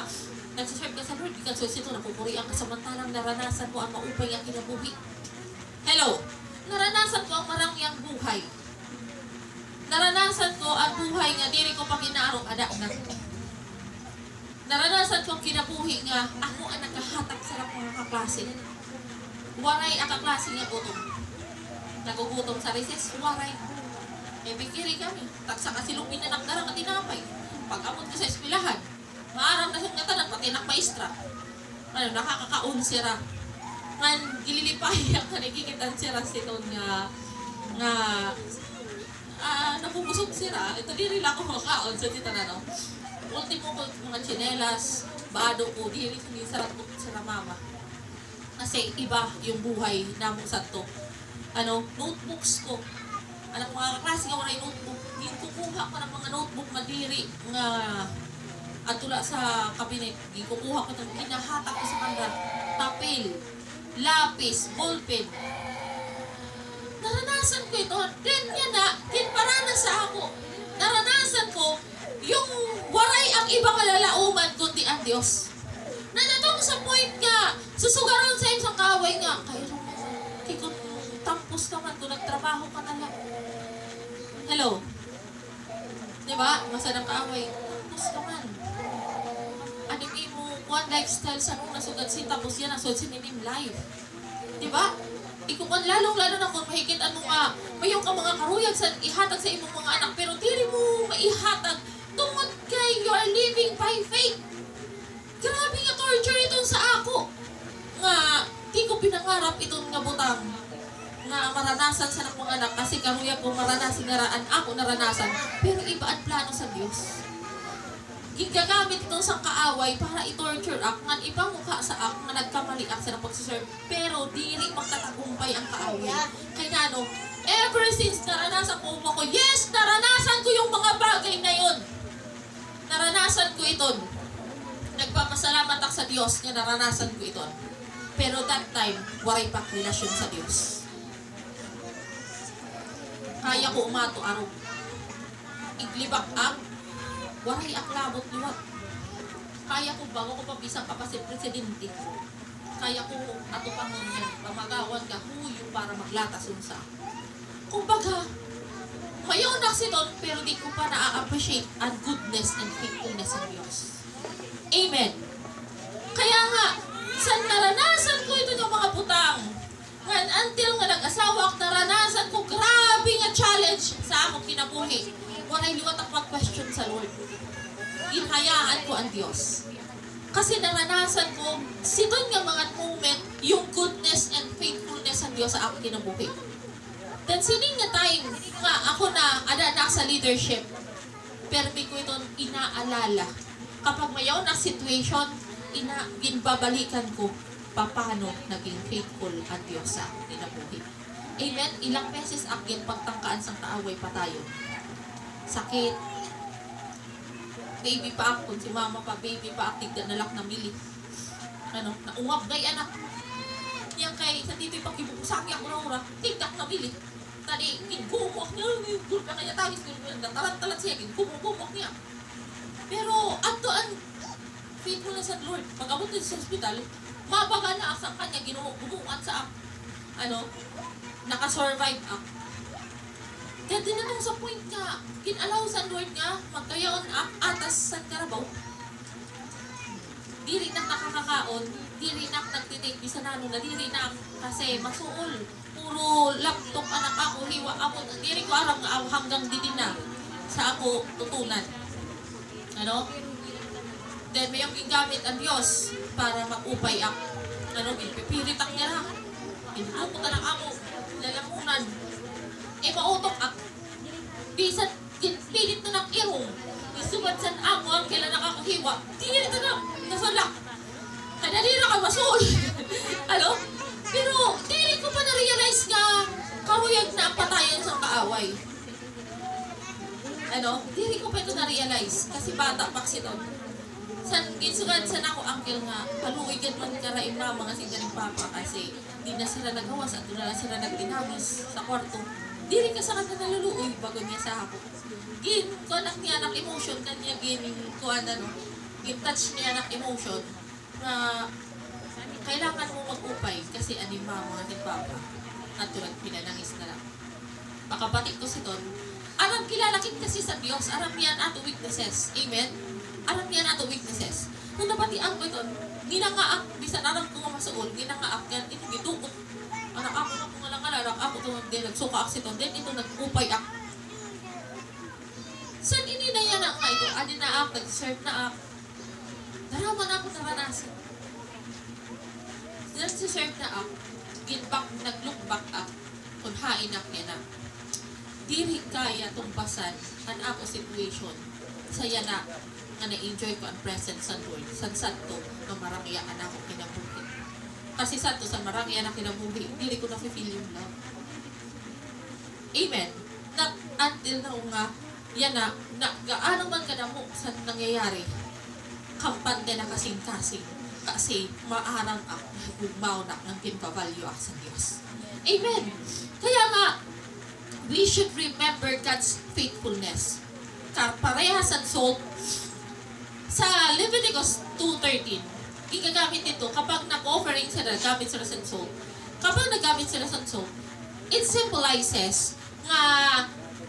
Nagsiserve ka sa Lord, di ka susito, napupurihan ka samantalang naranasan mo ang maupay ang kinabuhi. Hello? Naranasan ko ang marangyang buhay. Naranasan ko ang buhay nga diri ko pa ginarong ada na. Naranasan ko ang kinabuhi nga ako ang nakahatag sa mga kaklase. Waray ang kaklase nga gutom. Nagugutom sa recess, waray. Bikiri kami. Taksa kasi lumin na nakdarang at tinapay. Pag-amot ko sa eskwelahan, maaram na siyang ngatanan, pati maestra. Nakakakaon sira. Man, gililipay ang kanikikitan sira siton nga napupusog sira. Ito di rin ako makaon sa tita na ultimo ko mga tsinelas, bado ko, di rin hindi sarap ko sila mama. Kasi iba yung buhay namo sa to. Notebooks ko. Anak mga kaklase nga wala yung notebook. Yung kukuha ko ng mga notebook madiri nga atula sa kabinet. Yung kukuha ko ng hinahatak ko sa kanila. Tapil, lapis, ballpen. Naranasan ko ito. Then yan na, tinparana sa ako. Naranasan ko yung waray ang ibang lalauman kundi ang Diyos. Nadatong sa point nga Susugaran sa isang kaaway nga. Kaya kikot tampos ka man kung nagtrabaho ka na lang. Hello? Diba? Masadang kaaway. Tampos ka man. Anime mo, one lifestyle sa nung nasugad si tapos yan, nasugad si Minim Life. Diba? Ikuman lalong-lalo na kung mahikitan mo nga, mayong ka mga karuyag sa ihatag sa imong mga anak, pero dili mo maihatag tungod kay you are living by faith. Grabe nga torture itong sa ako. Nga, di ko pinangarap itong nga butang na maranasan sa mga anak kasi karuyag ko maranasan naraan ako naranasan, pero iba ang plano sa Diyos. Gigagamit itong sang kaaway para i-torture ako nga ibang mukha sa ako nga nagkamali ako sa pagsiserve, pero dili magtatagumpay ang kaaway. Kaya ano, ever since naranasan ko yes, naranasan ko yung mga bagay na yun. Naranasan ko ito. Nagpapasalamat ako sa Diyos nga naranasan ko ito. Pero that time, waray pa relasyon sa Diyos. Kaya ko umato araw. Iglibak ang waray aklabot liwat. Kaya ko bago ko pabisang kapasit presidente. Kaya ko ato pangon yan. Pamagawan ka huyo para maglatas sa. Kumbaga, mayaw na si Don, pero di ko pa na-appreciate ang goodness and faithfulness ng Diyos. Amen. Kaya nga, sa naranasan ko ito ng mga putang, and until nga nag-asawa ako, naranasan ko grabe nga challenge sa akong kinabuhi. Waray liwat ako mag-question sa Lord. Inhayaan ko ang Diyos. Kasi naranasan ko, si doon nga mga moment, yung goodness and faithfulness ng Diyos sa akong kinabuhi. Then sining nga time, nga ako na adanak sa leadership, pero may ko itong inaalala. Kapag mayaw na situation, ginbabalikan ko, paano naging faithful ang Diyos sa akong kinabuhi. Amen? Ilang beses akin pagtangkaan sa kaaway pa tayo. Sakit. Baby pa ako, si mama pa, baby pa, tigda nalak na mili. Naungab gay anak. Yang kay, sa tito'y pagkibusaki ako na ura, tigdak na mili. Tadi, gumuk niya, gulpa kanya tagis, talat-talat siya, gumuk niya. Pero, ato ang faithfulness sa Lord, pag-abot din sa hospital, mabaga na asang kanya, gumuat sa nakasurvive ako. Kaya dinatong sa point nga, kinalaw sa Lord nga, magkayaon atas sa karabaw. Diri na nakakakaon, diri na nagtitake bisanano na diri na kasi masuol. Puro laptop anak ako, hiwa ako, diri ko aram nga hanggang didi na sa ako tutunan. Then may yung gigamit ang Diyos para mag-upay ako. Pipirit ako niya na. Pinuputa ng ako, lalamunan. Mautok ako. Bisan, pilit na ng irong. Isubad san ako ang kailan nakakahiwa. Diri na lang, nasalak. Kaya diri na ka masul. Pero, diri ko pa na-realize nga, karuyag na ang patayan sa kaaway. Diri ko pa ito na-realize. Kasi bata pa kasi ito. Ginsugad san ako angkel nga, paluigan man karaim na mga sigaring papa kasi di na sila nagawas at doon na sila nagtinagis sa kwarto. Diri ka sa kanya naluluoy bago niya sa hapon. Kuanak niya anak emotion, kanya gin-touch niya anak emotion na kailangan mo mag-upay kasi anima mga nagpapa at tulad pinanangis na lang. Pakapatid ko si Ton, aram kilalakit kasi sa Diyos, aram niyan ato weaknesses. Amen? Aram niyan ato weaknesses. Nung napatian ko ito, ginangaak, bisan aram ko nga masuol, ginangaak yan, ito gitukot. Anak ako na kung alang alalak, ako ito nagsuka ak si Ton, then ito nag-upay ak. San ini na yan nga ito, adi na ak, nag-serve na ak. Naraman ako naranasan. Nag-serve na ak, nag-look back ak, kung hain ak yan ak. Diri kaya tumpasan ang ako situation. Saya na, nga na-enjoy ko ang presence sa Lord. San santo, na marangyan ako kinabuhi. Kasi santo, sa marangyan ako kinabuhi, diri ko na-feel yung love. Amen. Not until now nga, yan na gaano man kadamo sa nangyayari, kampante na kasing-kasing. Kasi maarang ako, gugmaw na ng pinpavalue ako sa Diyos. Amen. Kaya nga, we should remember God's faithfulness. Parehas ang salt. Sa Leviticus 2:13, gigagamit ito kapag nag-offering sila, gamit sila sa soul. Kapag nagamit sila sa soul, it symbolizes nga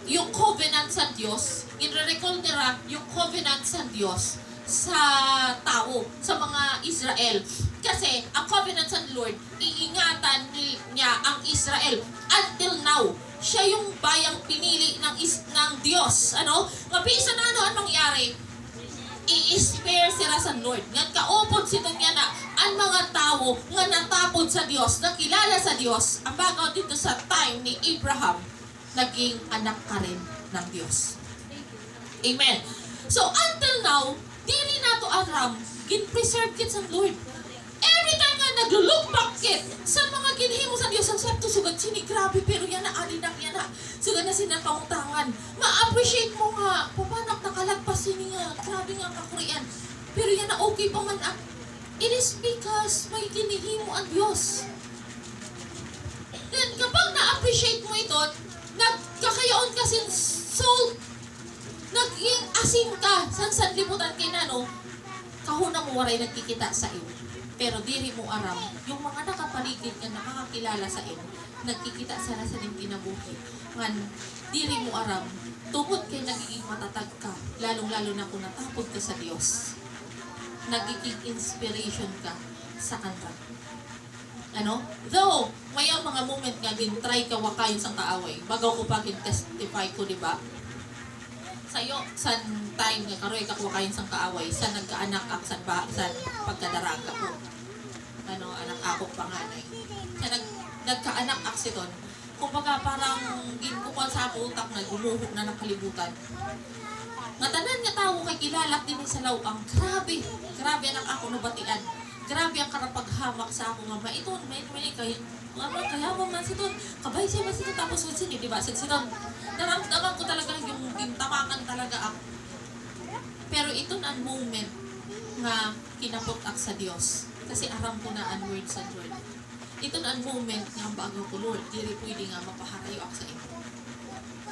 yung covenant sa Diyos, i-recall nila yung covenant sa Diyos sa tao, sa mga Israel. Kasi ang covenant sa Lord, iingatan niya ang Israel until now. Siya yung bayang pinili ng Diyos. Ano? Mabisa na ano ang mangyari? I-spare sila sa Lord. Nga kaupod sito niya na ang mga tao nga natapod sa Diyos, nakilala sa Diyos, ang bagaw dito sa time ni Abraham, naging anak ka rin ng Diyos. Amen. So until now, dili na to aram, gin-preserve kit sa Lord. Every time nga naglo-look back kit sa mga ginhimo sa Diyos, ang sabto sugad sini, grabe, pero yan na, alinak yan na. Sugad na sinapangutangan. Ma-appreciate mo nga, papanak nakalagpas sini nga, grabe nga kakurian. Pero yan na okay pa man. It is because may ginihimo ang Diyos. Then kapag na-appreciate mo ito, nagkakayaon kasi soul, naging asin ka, san libutan kay nano, kahuna mo waray nagkikita sa iyo. Pero diri mo aram, yung mga nakapaligid na nakakakilala sa iyo, nagkikita sana sa ning kinabuhi. Ngan, diri mo aram, tungod kay nagiging matatag ka, lalong-lalo na kung natapod ka sa Diyos. Nagiging inspiration ka sa Kanya. Ano? Though, may mga moment nga gin-try ka wakayon sa kaaway. Bagaw ko pa gin-testify ko, di ba? Sa'yo, sa time nga karoy ka wakayon sa kaaway, sa nagkaanak ak sa pagkadaraga ko. Ano, anak ako panganay. Sa nagkaanak ak siton. Kumbaga parang ginkukuha sa ako utak na gumuhok na nakalibutan. Matanan nga tao kay kilalak din sa lawang. Grabe anak ako nabatian. Grabe ang karapaghamak sa ako nga maiton, may kay kayaman man siton. Kabay siya man siton tapos wala sini, di ba? Siton. Naramdaman ko talaga yung tamakan talaga ako. Pero ito na ang moment nga kinapot ak sa Dios. Kasi aram ko na ang word sa Lord. Ito na ang moment nga ang bago ko, Lord, diri pwede nga mapaharayo ak sa imo.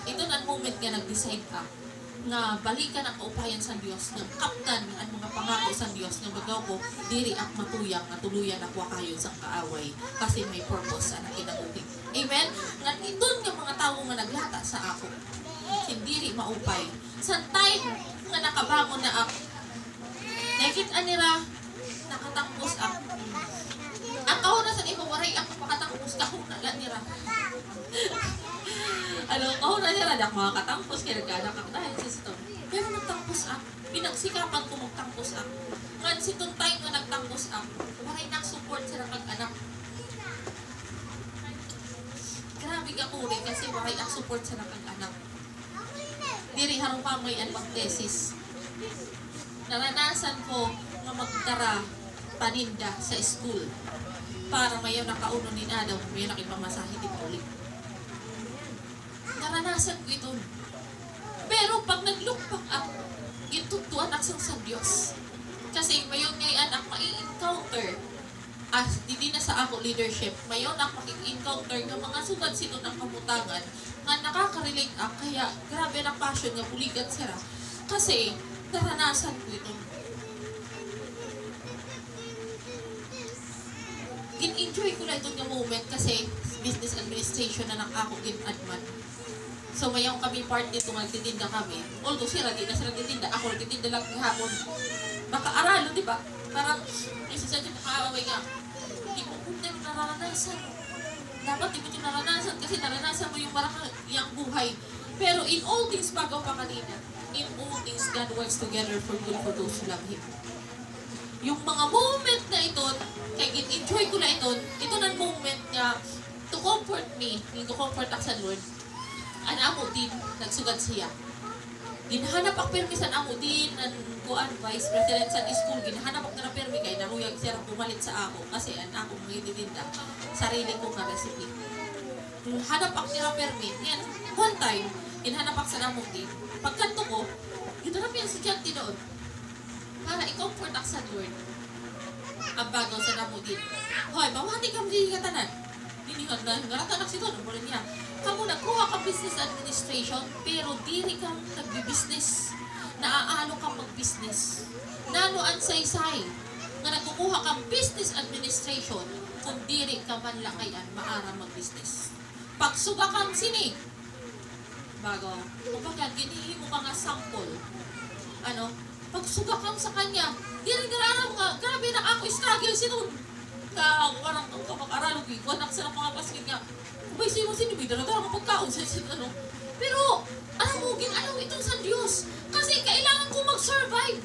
Ito na ang moment nga nag-decide ka nga balikan ang kaupayan sa Dios, nga kaptan ang mga pangako sa Dios, nga bagaw ko diri ak matuyang nga tuluyan ak wakayon sa kaaway kasi may purpose ang kinabuhi. Amen. Nga iton nga mga tawo nga naglata sa ako, hindi maupay sa time nga nakabangon na ak, nakita nila nakatangkos ak. Ang kahuna sa iba waray ako makatangkos kahuna lang nila. Ano, kahuna nila dak makakatangkos kaya nagkaanak ak dahil sa ito. Pero nagtangkos ak, pinagsikapan ko magtangkos ak. Ngan si itong time nga nagtangkos ak, waray nak-support sila kag-anak. Grabe ka kuri kasi waray nak-support sila kag-anak. Diri harong pamay ang pag-thesis. Naranasan ko nga magdara paninda sa school para mayaw nakauno ni Adam, may nakipamasahe di ulit. Naranasan ko ito. Pero pag nag-look back up, itutuan ak sa Diyos. Kasi mayon ngay anak mai-encounter as hindi na sa ako leadership, mayon ak maki-encounter ng mga sugad sino ng kamutangan nga nakaka-relate ak, kaya grabe na passion nga buligan sila. Kasi naranasan ko ito. Gin-enjoy ko na itong moment kasi business administration na ako gin-adman. So mayroon kami part dito nga nagtitinda kami. Although sila di na sila nagtitinda, ako nagtitinda lang hapon. Baka aralo, di ba? Parang isa sa dyan makaaway nga. Di mo kung tayo naranasan. Dapat di mo ito naranasan kasi naranasan mo yung parang yung buhay. Pero in all things, bagaw pa kanina, in all things, God works together for good for those who love Him. Yung mga moment na ito, kaya enjoy ko na ito na moment nga to comfort me, yung to comfort ako sa Lord. Ang amo din, nagsugad siya. Ginahanap ang permi sa amo din, ang kuan vice president sa school, ginahanap ang na permi kay naruyag siya pumalit sa ako kasi ang ako magtitinda sarili ko nga recipe. Hanap ang nila permi. Yan, one time, ginahanap ang sa amo din. Pagkanto ko, ito na yung estudyante doon. Para i-comfort ako sa Lord. Ang bagaw sa namo din. Hoy, mawati ka hindi katanan. Ninihag na, ngaratanak si doon, ang niya. Kamu nagkuha ka business administration, pero diri kang nagbi-business. Naaalo kang mag-business. Nano ang saysay. nga nagkukuha kang business administration, kung diri ka man lang ayan, maara mag-business. Pagsuga kang sini, bago, kumbaga, ginihimo ka nga sample. Ano? Pagsuga kang sa kanya, diri nararam nga, grabe na ako, struggle sinun. Warang kang kapag-aralog, wanak sa mga paskin nga, kubay siya mo sinibig, dala-dala mo pagkaon sa ano. Pero, alam mo, ginalaw itong sa Diyos. Kasi kailangan ko mag-survive.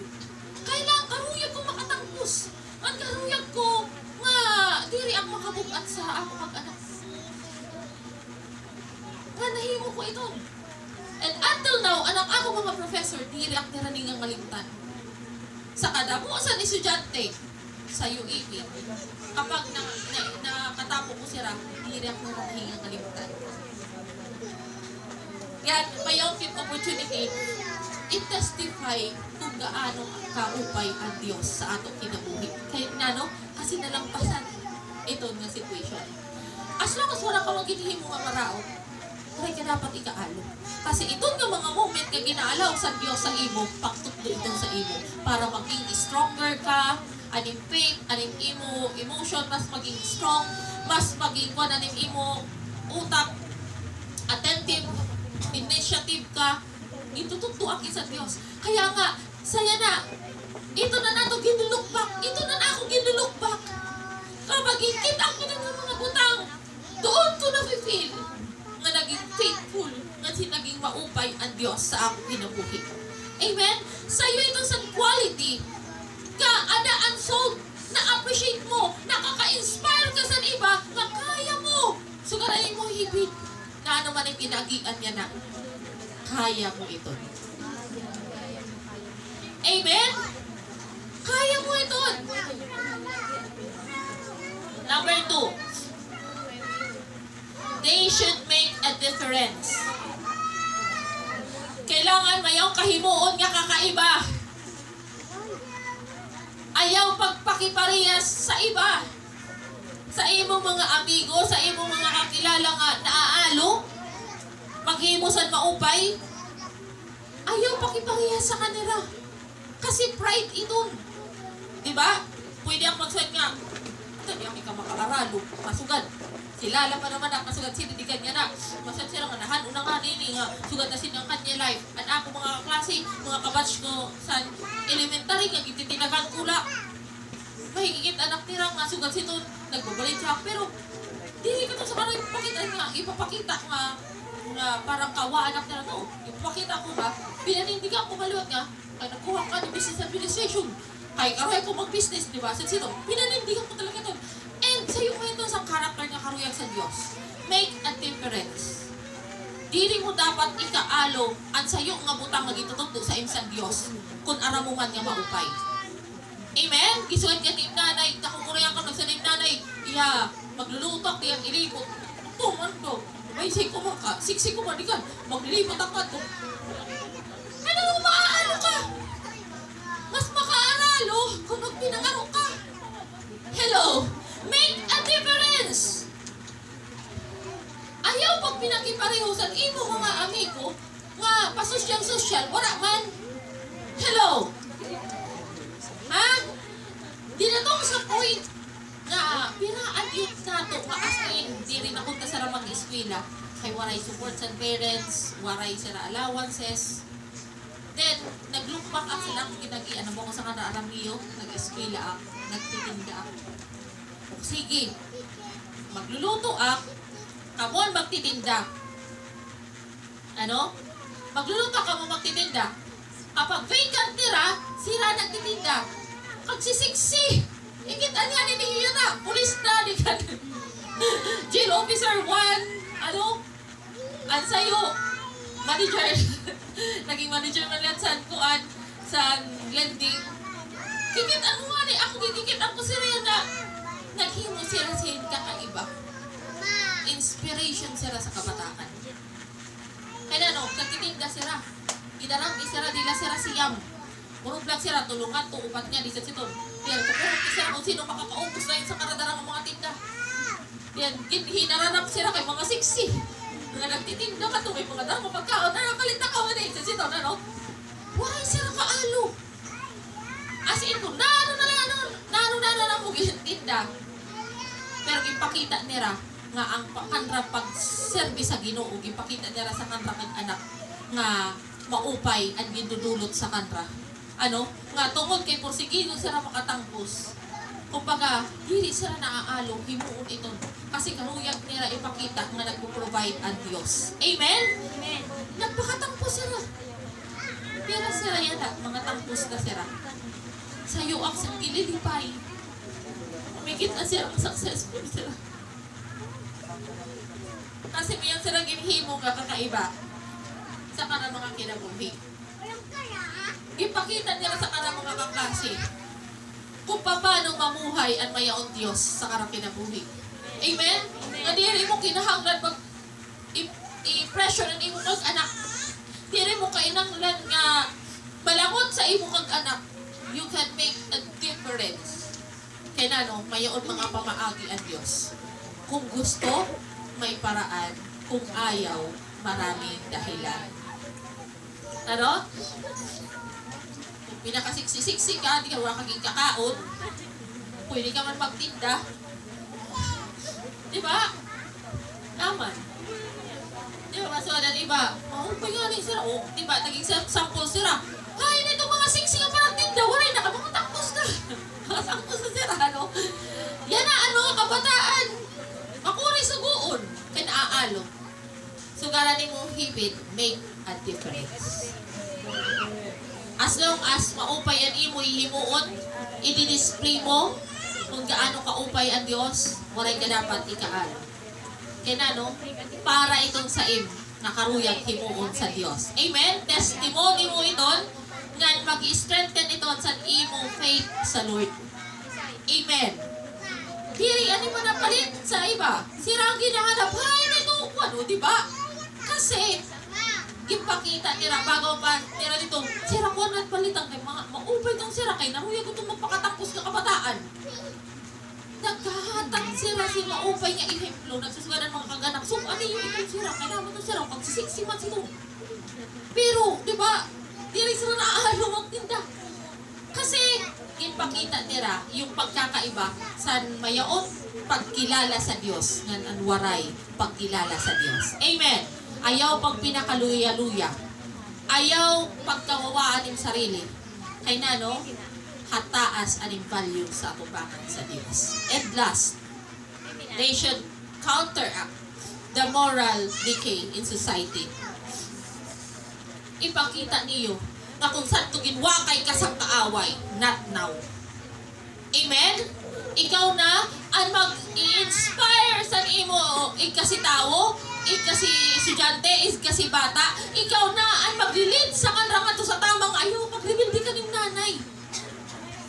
Kailangan karuyag ko makatangpos. Ang karuyag ko, nga, diri ang makabugat sa ako mag-anak. Nga, nahimo ko ito. And until now, anang ako mga professor, diri ang tiraning ang malimtan. Sa kadamo sa estudyante sa UAP, kapag nakatapo ko sila, diri ang tiraning ang malimtan. Yan, may fifth opportunity, i-testify kung gaano kaupay ang Diyos sa atong kinabuhi. Kaya no? Kasi nalampasan ito nga situation. As long as wala ka magiging mo nga marao, wala ka dapat ikaalo. Kasi ito nga mga moment nga ginaalaw sa Diyos sa imo, pagtukdo ito sa imo, para maging stronger ka, aning faith, aning imo emotion, mas maging strong, mas maging aning imo utak, attentive, initiative ka, itututuan sa Diyos. Kaya nga, saya na, ito na nato ginulukbak, ito na ako ginulukbak. Kapag ikita ko ng mga butang, doon ko na-feel na naging faithful, na naging maupay ang Diyos sa akong kinabuhi. Amen? Sa'yo ito sa quality, kaadaan soul, na-appreciate mo, nakaka-inspire ka sa iba, na kaya mo. Sugarain mo hibit, na ano man ang pinagian niya na, kaya mo ito. Amen? Kaya mo ito. Number 2, they should make a difference. Kailangan mayaw kahimuon nga kakaiba. Ayaw pagpakiparehas sa iba. Sa imong mga amigo, sa imong mga kakilala nga naaalo, maghimusan maupay, ayaw pakiparehas sa kanila. Kasi pride ito. Diba? Pwede ang magsuot nga, ito niya ka makaaralo, masugad. Kilala pa naman na, masugad sinidigan niya na. Masugad sila nga, nahan, unang nga nini nga, sugad na sinang kanya life. At ako mga kaklase, mga kabatch ko sa elementary, nga gititinagan kula. Mahigigit anak nila nga, sugad sito, nagbabalid siya. Pero, dili ka to sa kanang ipapakita nga, parang kawa anak nila to. Ipapakita ko ba, pinanindigan ko maliwat nga, ay nakuha ka ng business administration. Ay, karoy ko mag-business, di ba? Sa sino, pinanindigan ko talaga ito. And sa iyo ito sa karakter nga karuyag sa Diyos. Make a difference. Dili mo dapat ikaalo ang sa iyo nga butang magitututo sa imsang Diyos kung aramuman nga maupay. Amen? Gisuan ka ni nanay, nakukurayan ka sa ni nanay, iya, maglulutok, iya, ilipot. Tuman to. May siksi ko manikan, maglilipot ang kanto. Ano mo maaano ka? Mas makaaralo kung magpinangaro ka. Hello? Make a difference! Ayaw pag pinakiparehusan imo mga amigo nga pasosyal-sosyal, wala man. Hello? Ha? Di na to sa point nga pinaadyot na to nga as in, di rin nakunta sa mag-eskwela kay waray support sa parents, waray sila allowances. Then, nag-look back up sila kung ginagi, ano mo ko sa kanaaram niyo, nag-eskwela ako, nagtitinda ako. Sige, magluluto ako, kamon magtitinda. Ano? Magluluto ka mo magtitinda. Kapag vacant tira, sila nagtitinda. Kagsisiksi, ikita niya niya na, pulis na, di ka jail officer 1, ano? Ang sayo, manager, naging manager man lang sa kuan, sa lending. Kikitan mo nga ni, ako kikitan ko sila na naghimo sila kakaiba. Inspiration sila sa kabataan. Kaya no, nagtitinda sila. Idarang isira dila sila siyam. Puro vlog sila, tulungan to, upat niya, di sa siton. Pero kung sila kung sino makakaubos na yun sa karadarang ng mga tinda. Yan, hinaranap sila kay mga siksi. Mga nagtitinda ka to, may mga darang mapagkaon, nakakalita ka wala sa siton, ano? Why sila kaalo? As in, kung naano tinda. Pero ipakita nila nga ang kanra pag-serve sa Ginoo, ipakita nila sa kanra kag anak nga maupay ang gindudulot sa kanra. Ano? Nga tungod kay porsigido sila makatangpos. Kumbaga, dili sila naaalo, himuon ito. Kasi kahuyag nila ipakita nga nagpo-provide ang Diyos. Amen? Amen. Nagpakatangpos sila. Pero sila yan mga tangpos na sila. Sa yuak sa gililipay. Umigit na sila, successful sila. Kasi mayan sila ginhimo nga kakaiba sa kanang mga kinabuhi. Ipakita nila sa kanang mga kaklase kung paano mamuhay ang mayaon Diyos sa karang kinabuhi. Amen? Nga diri mo kinahanglan pag i-pressure ang imong anak. Diri mo kainanglan nga balangon sa imong anak. You can make a difference. Kaya no, mayaon mga pamaagi ang Diyos. Kung gusto, may paraan. Kung ayaw, maraming dahilan. Ano? Kung pinakasiksi-siksi ka, di ka wala kaging kakaon, pwede ka man magtinda. Diba? Naman. Diba, masuwadan iba. Oh, pagyanin sila. Oh, diba, naging sample sila. Hay, nito mga siksi nga parang tinda, walay na ka, mga tangkos na. Mga tangkos na sila, ano? Yan na, ano, kabataan. Makuri sa guon. Kaya naaalo. Sugaran ni mo hibit, make a difference. As long as maupay ang imo himuon, i-display mo kung gaano kaupay ang Diyos, waray ka dapat ikaano. Kaya na, no? Para itong sa nakaruyag himuon sa Diyos. Amen? Testimony mo iton, nga mag-strengthen iton sa imo faith sa Lord. Amen. Diri, ano ba napalit sa iba? Sirang ginahanap, hay, nito, ano, diba? Kasi, ipakita nila bago pa nila dito, sira ko na palitan kay mga maupay tong sira kay nahuya ko itong magpakatapos na kabataan. Nagkahatag sira si maupay nga ihemplo, nagsusugaran mga kaganak. So, ano yung itong sira? Kaya naman itong sira, pagsisiksiman sito. Pero, di ba, di rin sila naahalo magtinda. Kasi, ipakita nila yung pagkakaiba sa mayaon pagkilala sa Diyos, ng anwaray pagkilala sa Diyos. Amen. Ayaw pag pinakaluya-luya. Ayaw pagkawawaan ng sarili. Kay nano, hataas aning value sa atubangan sa Diyos. And last, they should counteract the moral decay in society. Ipakita niyo na kung saan ito ginwakay ka sa kaaway, not now. Amen? Ikaw na ang mag-i-inspire sa imo ikasi tao, ikasi estudyante, ikasi bata, ikaw na ang mag-lead sa kanrangan to sa tamang ayaw, mag-rebuild ka ng nanay.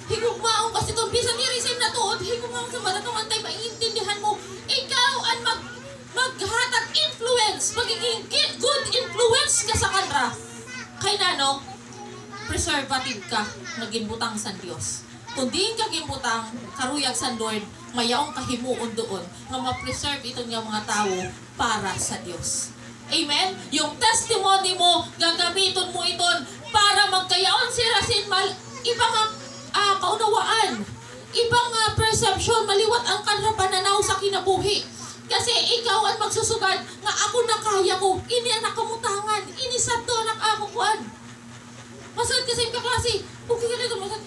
Higugmaong kasi itong bisan ni-receive na to, higugmaong sa maratong antay, maiintindihan mo, ikaw ang maghatag influence, magiging good influence ka sa kanra. Kay nano, preservative ka, naginbutang sa Diyos. Kung di ka gimbutang, karuyag sa Lord, mayaong kahimuon doon, nga ma-preserve itong yung mga tao para sa Diyos. Amen? Yung testimony mo, gagamitin mo iton para magkayaon si Rasin ibang kaunawaan, ibang perception, maliwat ang kanra pananaw sa kinabuhi. Kasi ikaw ang magsusugad nga ako na kaya ko, ini ang nakamutangan, ini sa to na ako kuan. Masad kasi yung kaklase, okay ka nito, masad,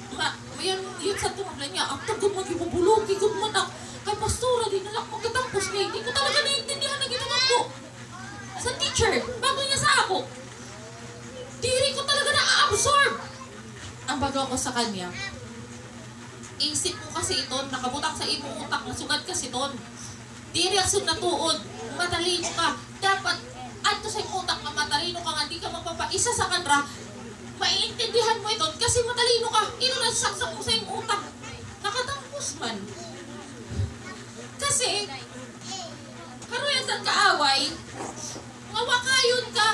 yun sa tumaglan niya, ang tagod mag-ibubulog, ikot man ako, kay pastora, di nalak magkatampos niya, hindi ko talaga naiintindihan na ginawa ko. Sa teacher, bago niya sa ako, diri ko talaga na-absorb. Ang bago ko sa kanya, isip mo kasi ito, nakabutang sa imong utak, nasugad kasi ito. Diri ang natuod, matalino ka, dapat, ato sa imong utak na matalino ka nga, di ka mapapaisa sa kanra, maiintindihan mo ito kasi matalino ka. Ino na saksak mo sa iyong utak. Nakatampos man. Kasi, karoyan sa kaaway, mawakayon ka.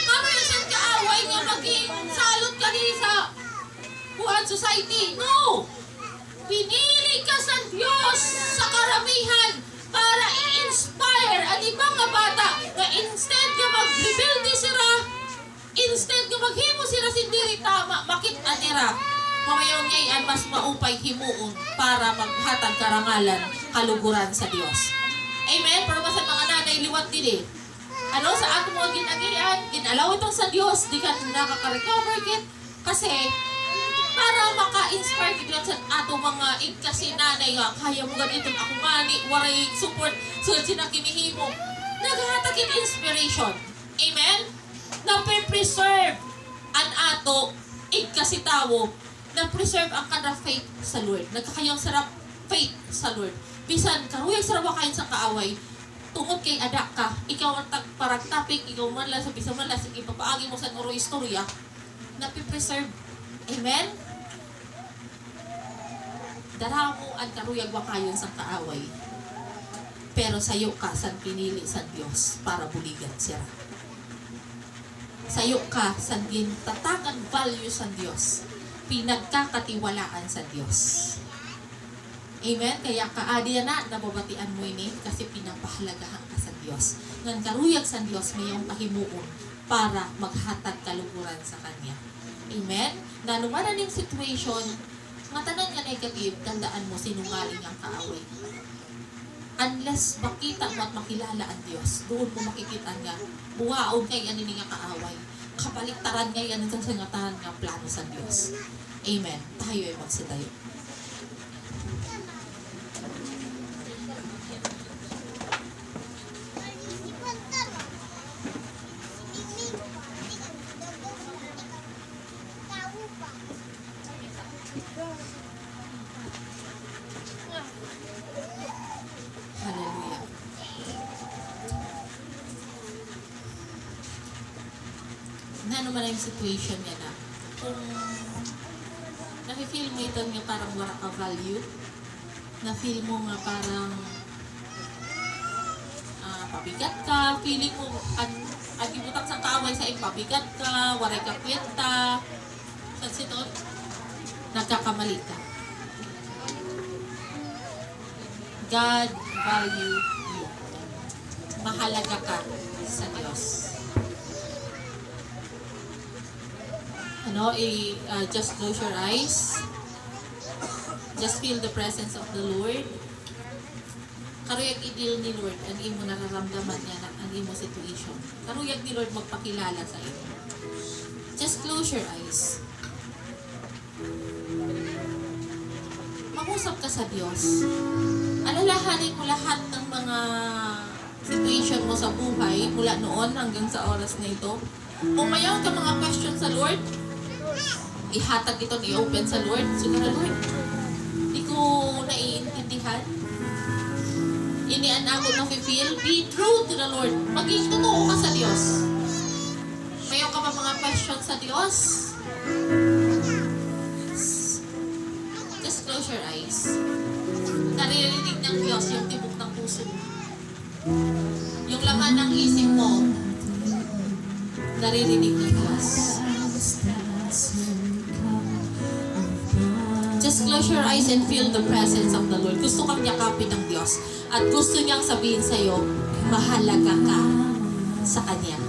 Karoyan sa kaaway nga maging salot ka sa buwan society. No! Pinili ka sa Diyos sa karamihan para i-inspire ang ibang nga bata na instead ka mag-rebuild sila, instead nga maghimo sila sindiri tama, makita nila Mamayon ngayon mas maupay himuon para maghatag karangalan kaluguran sa Dios. Amen? Pero basta mga nanay liwat din eh. Ano sa ato mo ginagian, ginalaw itong sa Dios, di ka nakaka-recover kit. Kasi para maka-inspire kita sa ato mga kasi nanay nga, kaya mo ganito ako mani, waray support, so sinakinihimo. Naghahatagin inspiration. Amen? Na preserve ang ato kasi tawo, na preserve ang kada faith sa Lord. Nagkakayang sarap faith sa Lord. Bisan karuyag sarap kain sa kaaway, tungod kay adak ka, ikaw ang parang topic, ikaw man lang sa bisa man lang, sige papaagi mo sa nuro istorya, na preserve. Amen? Dara mo ang karuyag wakayon sa kaaway. Pero sayo ka sa pinili sa Dios para buligan siya. Sayo ka sa gintatangan value sa Dios. Pinagkakatiwalaan sa Dios. Amen? Kaya kaadi na nababatian mo ini kasi pinapahalagahan ka sa Dios. Ngan karuyag sa Dios mayong pahimuon para maghatag kaluguran sa Kanya. Amen? Na numanan yung situation, nga tanan nga negative, tandaan mo sinungaling ang kaaway. Unless makita mo at makilala ang Diyos, doon mo makikita nga, buwaon kay ano nga kaaway. Kabaliktaran nga yan sa sangatahan nga plano sa Diyos. Amen. Tayo ay magsitayo. Hallelujah. Na naman yung situation niya na kung nafe-feel mo ito nga parang wala ka value, na-feel mo nga parang pabigat ka, feeling mo at ibutang sa kaaway sa pabigat ka, waray ka kwenta, sa sitot, nagkakamali ka. God value you. Mahalaga ka sa Diyos. Just close your eyes. Just feel the presence of the Lord. Karuyag i-deal ni Lord ang imo nararamdaman niya na ang imo situation. Karuyag ni Lord magpakilala sa imo. Just close your eyes. Mag-usap ka sa Diyos. Alalahanin mo lahat ng mga situation mo sa buhay mula noon hanggang sa oras na ito. Kung mayroon ka mga questions sa Lord, ihatag ito, i-open sa Lord. Siguro, Lord, hindi ko naiintindihan. Inian ako na-feel. Be true to the Lord. Maging totoo ka sa Diyos. Mayroon ka ba mga questions sa Diyos? Just close your eyes. Naririnig ng Diyos yung tibok ng puso mo. Yung laman ng isip mo, naririnig ng Diyos. Just close your eyes and feel the presence of the Lord. Gusto kang yakapin ng Diyos. At gusto niyang sabihin sa'yo, mahalaga ka sa Kanya.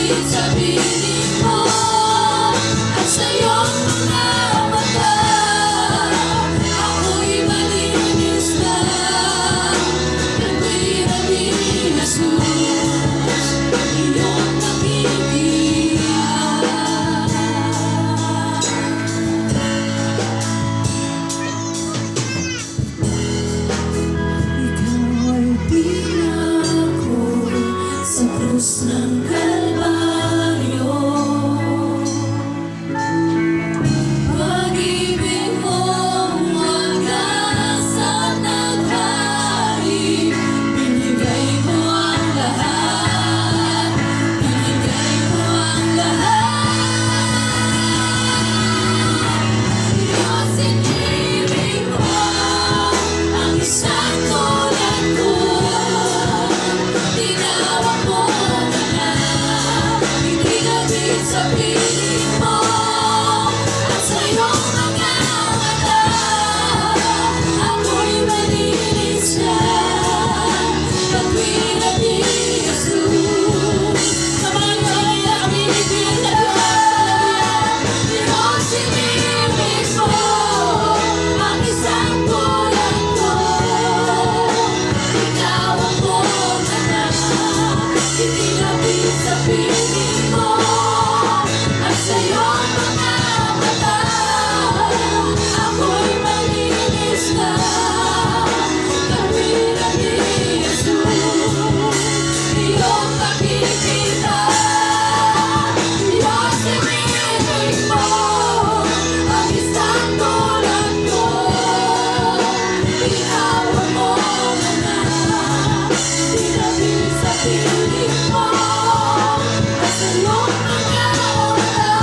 Ibig sabihin mo at sa iyong mga mata, ako'y malinis na. Katwiran ni Jesus, iyong nakikita. Ikaw ay pinako sa krus ng Kalbaryo. Pag-ibig mong wagas at naghari, binigay mo ang lahat, binigay mo ang lahat. Diyos, inibig mo ang isang tulad ko. Tinawag mo na, hindi nabig sa piling mo at sa iyong mga mata, ako'y malinis na. Katwiran ni Jesus. Naman ay nakabibigyan sa Diyos. Diyos, inibig mo ang isang tulad ko. Ikaw ang buong anak, hindi nabig sa piling mo at sa iyong mga mata, ako'y malinis na. Katwiran ni Jesus, iyong nakikita. Diyos, inibig mo ang isang tulad ko. Tinawag mo na, hindi nabig sa piling mo at sa iyong mga mata,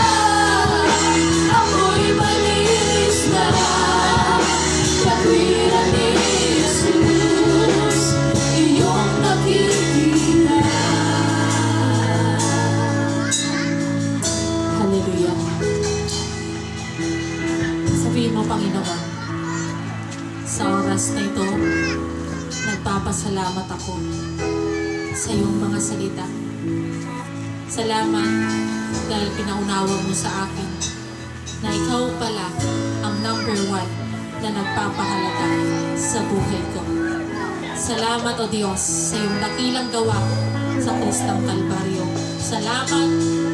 ako'y malinis na. Katwiran ni Jesus, iyong nakikita. Hallelujah. Sabihin mo, Panginoon, sa oras na ito, nagpapasalamat ako sa iyong mga salita. Salamat dahil pinaunawa mo sa akin na ikaw pala ang number 1 na nagpapahalaga sa buhay ko. Salamat, O Diyos, sa iyong dakilang gawa sa krus ng Kalbaryo. Salamat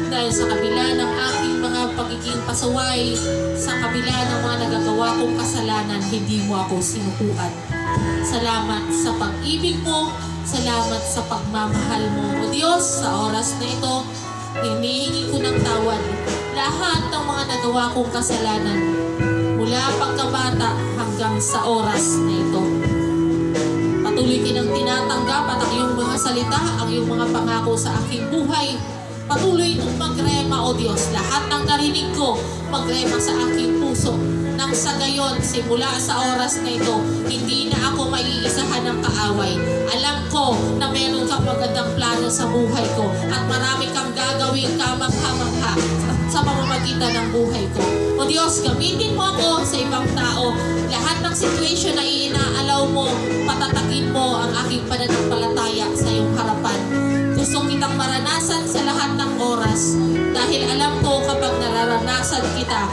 dahil sa kabila ng aking mga pagiging pasaway, sa kabila ng mga nagagawa kong kasalanan, hindi mo ako sinukuan. Salamat sa pag-ibig mo, salamat sa pagmamahal mo. O Diyos, sa oras na ito, hinihingi ko ng tawad lahat ng mga nagawa kong kasalanan mula pagkabata hanggang sa oras na ito. Patuloy kinang tinatanggap at ang iyong mga salita, ang iyong mga pangako sa aking buhay. Patuloy mong magrema, O Diyos, lahat ng narinig ko, magrema sa aking puso. Nang sa gayon, simula sa oras na ito, hindi na ako maiisahan ng kaaway. Alam ko na meron kang magandang plano sa buhay ko at marami kang gagawing kamangha-mangha sa pamamagitan ng buhay ko. O Diyos, gamitin mo ako sa ibang tao. Lahat ng situation na inaalaw mo, patatagin mo ang aking pananampalataya sa iyong harapan. Gusto kitang maranasan sa lahat ng oras dahil alam ko kapag nararanasan kita,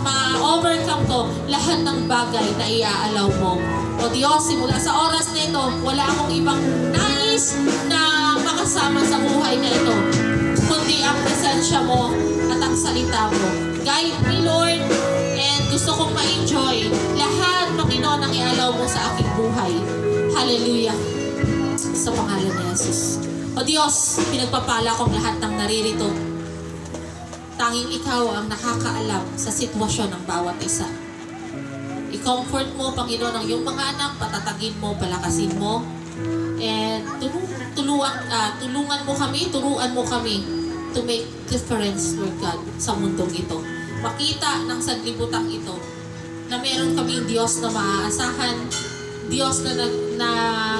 ma-overcome ko lahat ng bagay na iaalaw mo. O Diyos, simula sa oras na ito, wala akong ibang nais na makasama sa buhay na ito, kundi ang presensya mo at ang salita mo. Guide me, Lord, and gusto kong ma-enjoy lahat, Panginoon, ang ialaw mo sa aking buhay. Hallelujah. Sa pangalan ni Jesus. O Diyos, pinagpapala kong lahat ng naririto. Tanging ikaw ang nakakaalam sa sitwasyon ng bawat isa. I-comfort mo, Panginoon, ang iyong mga anak, patatagin mo, palakasin mo, and tulungan mo kami, turuan mo kami to make difference, Lord God, sa mundong ito. Makita ng sanlibutan ito na meron kaming Diyos na maaasahan, Diyos na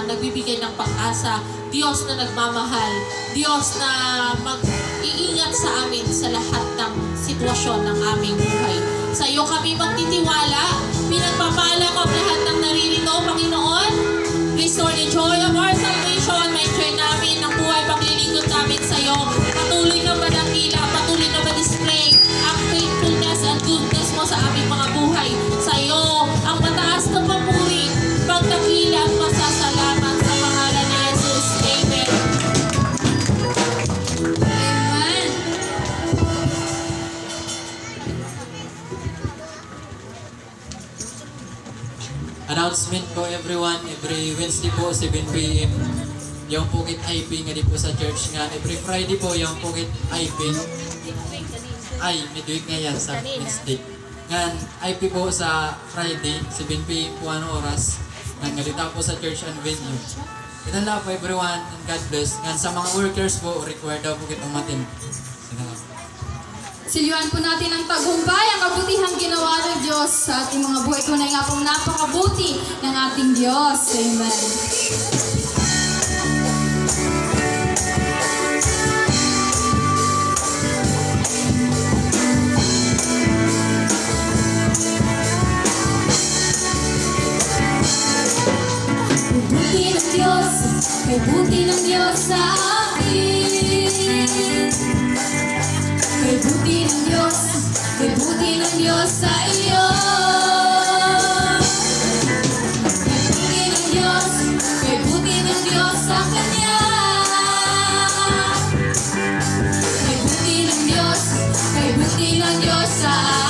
nagbibigay ng pag-asa, Diyos na nagmamahal, Diyos na mag-iingat sa amin sa lahat ng sitwasyon ng aming buhay. Sa iyo kami magtitiwala, pinagpapala ko ang lahat ng naririto, Panginoon. Restore the joy of our salvation, ma-enjoy namin ang buhay paglilingkod namin sa iyo. Patuloy announcement ko everyone, every Wednesday po, 7 p.m. Yung pukit IP nga di po sa church nga. Every Friday po, yung pukit IP. Ay, midweek nga yan sa Wednesday. Ngan, IP po sa Friday, 7 p.m. po ano oras. Ngan, ngalita po sa church and venue. Itan lang po everyone, and God bless. Ngan, sa mga workers po, required daw po kitang matin. Itan lang. Silyuan po natin ang tagumpay, ang kabutihang ginawa ng Diyos sa ating mga buhay. Tunay nga pong napakabuti ng ating Diyos. Amen. Kay buti ng Diyos sa akin. Kay buti ng Diyos, kay buti ng Diyos sa iyo. Kay buti ng Diyos, kay buti ng Diyos sa Kanya. Kay buti ng Diyos, kay buti ng Diyos sa atin.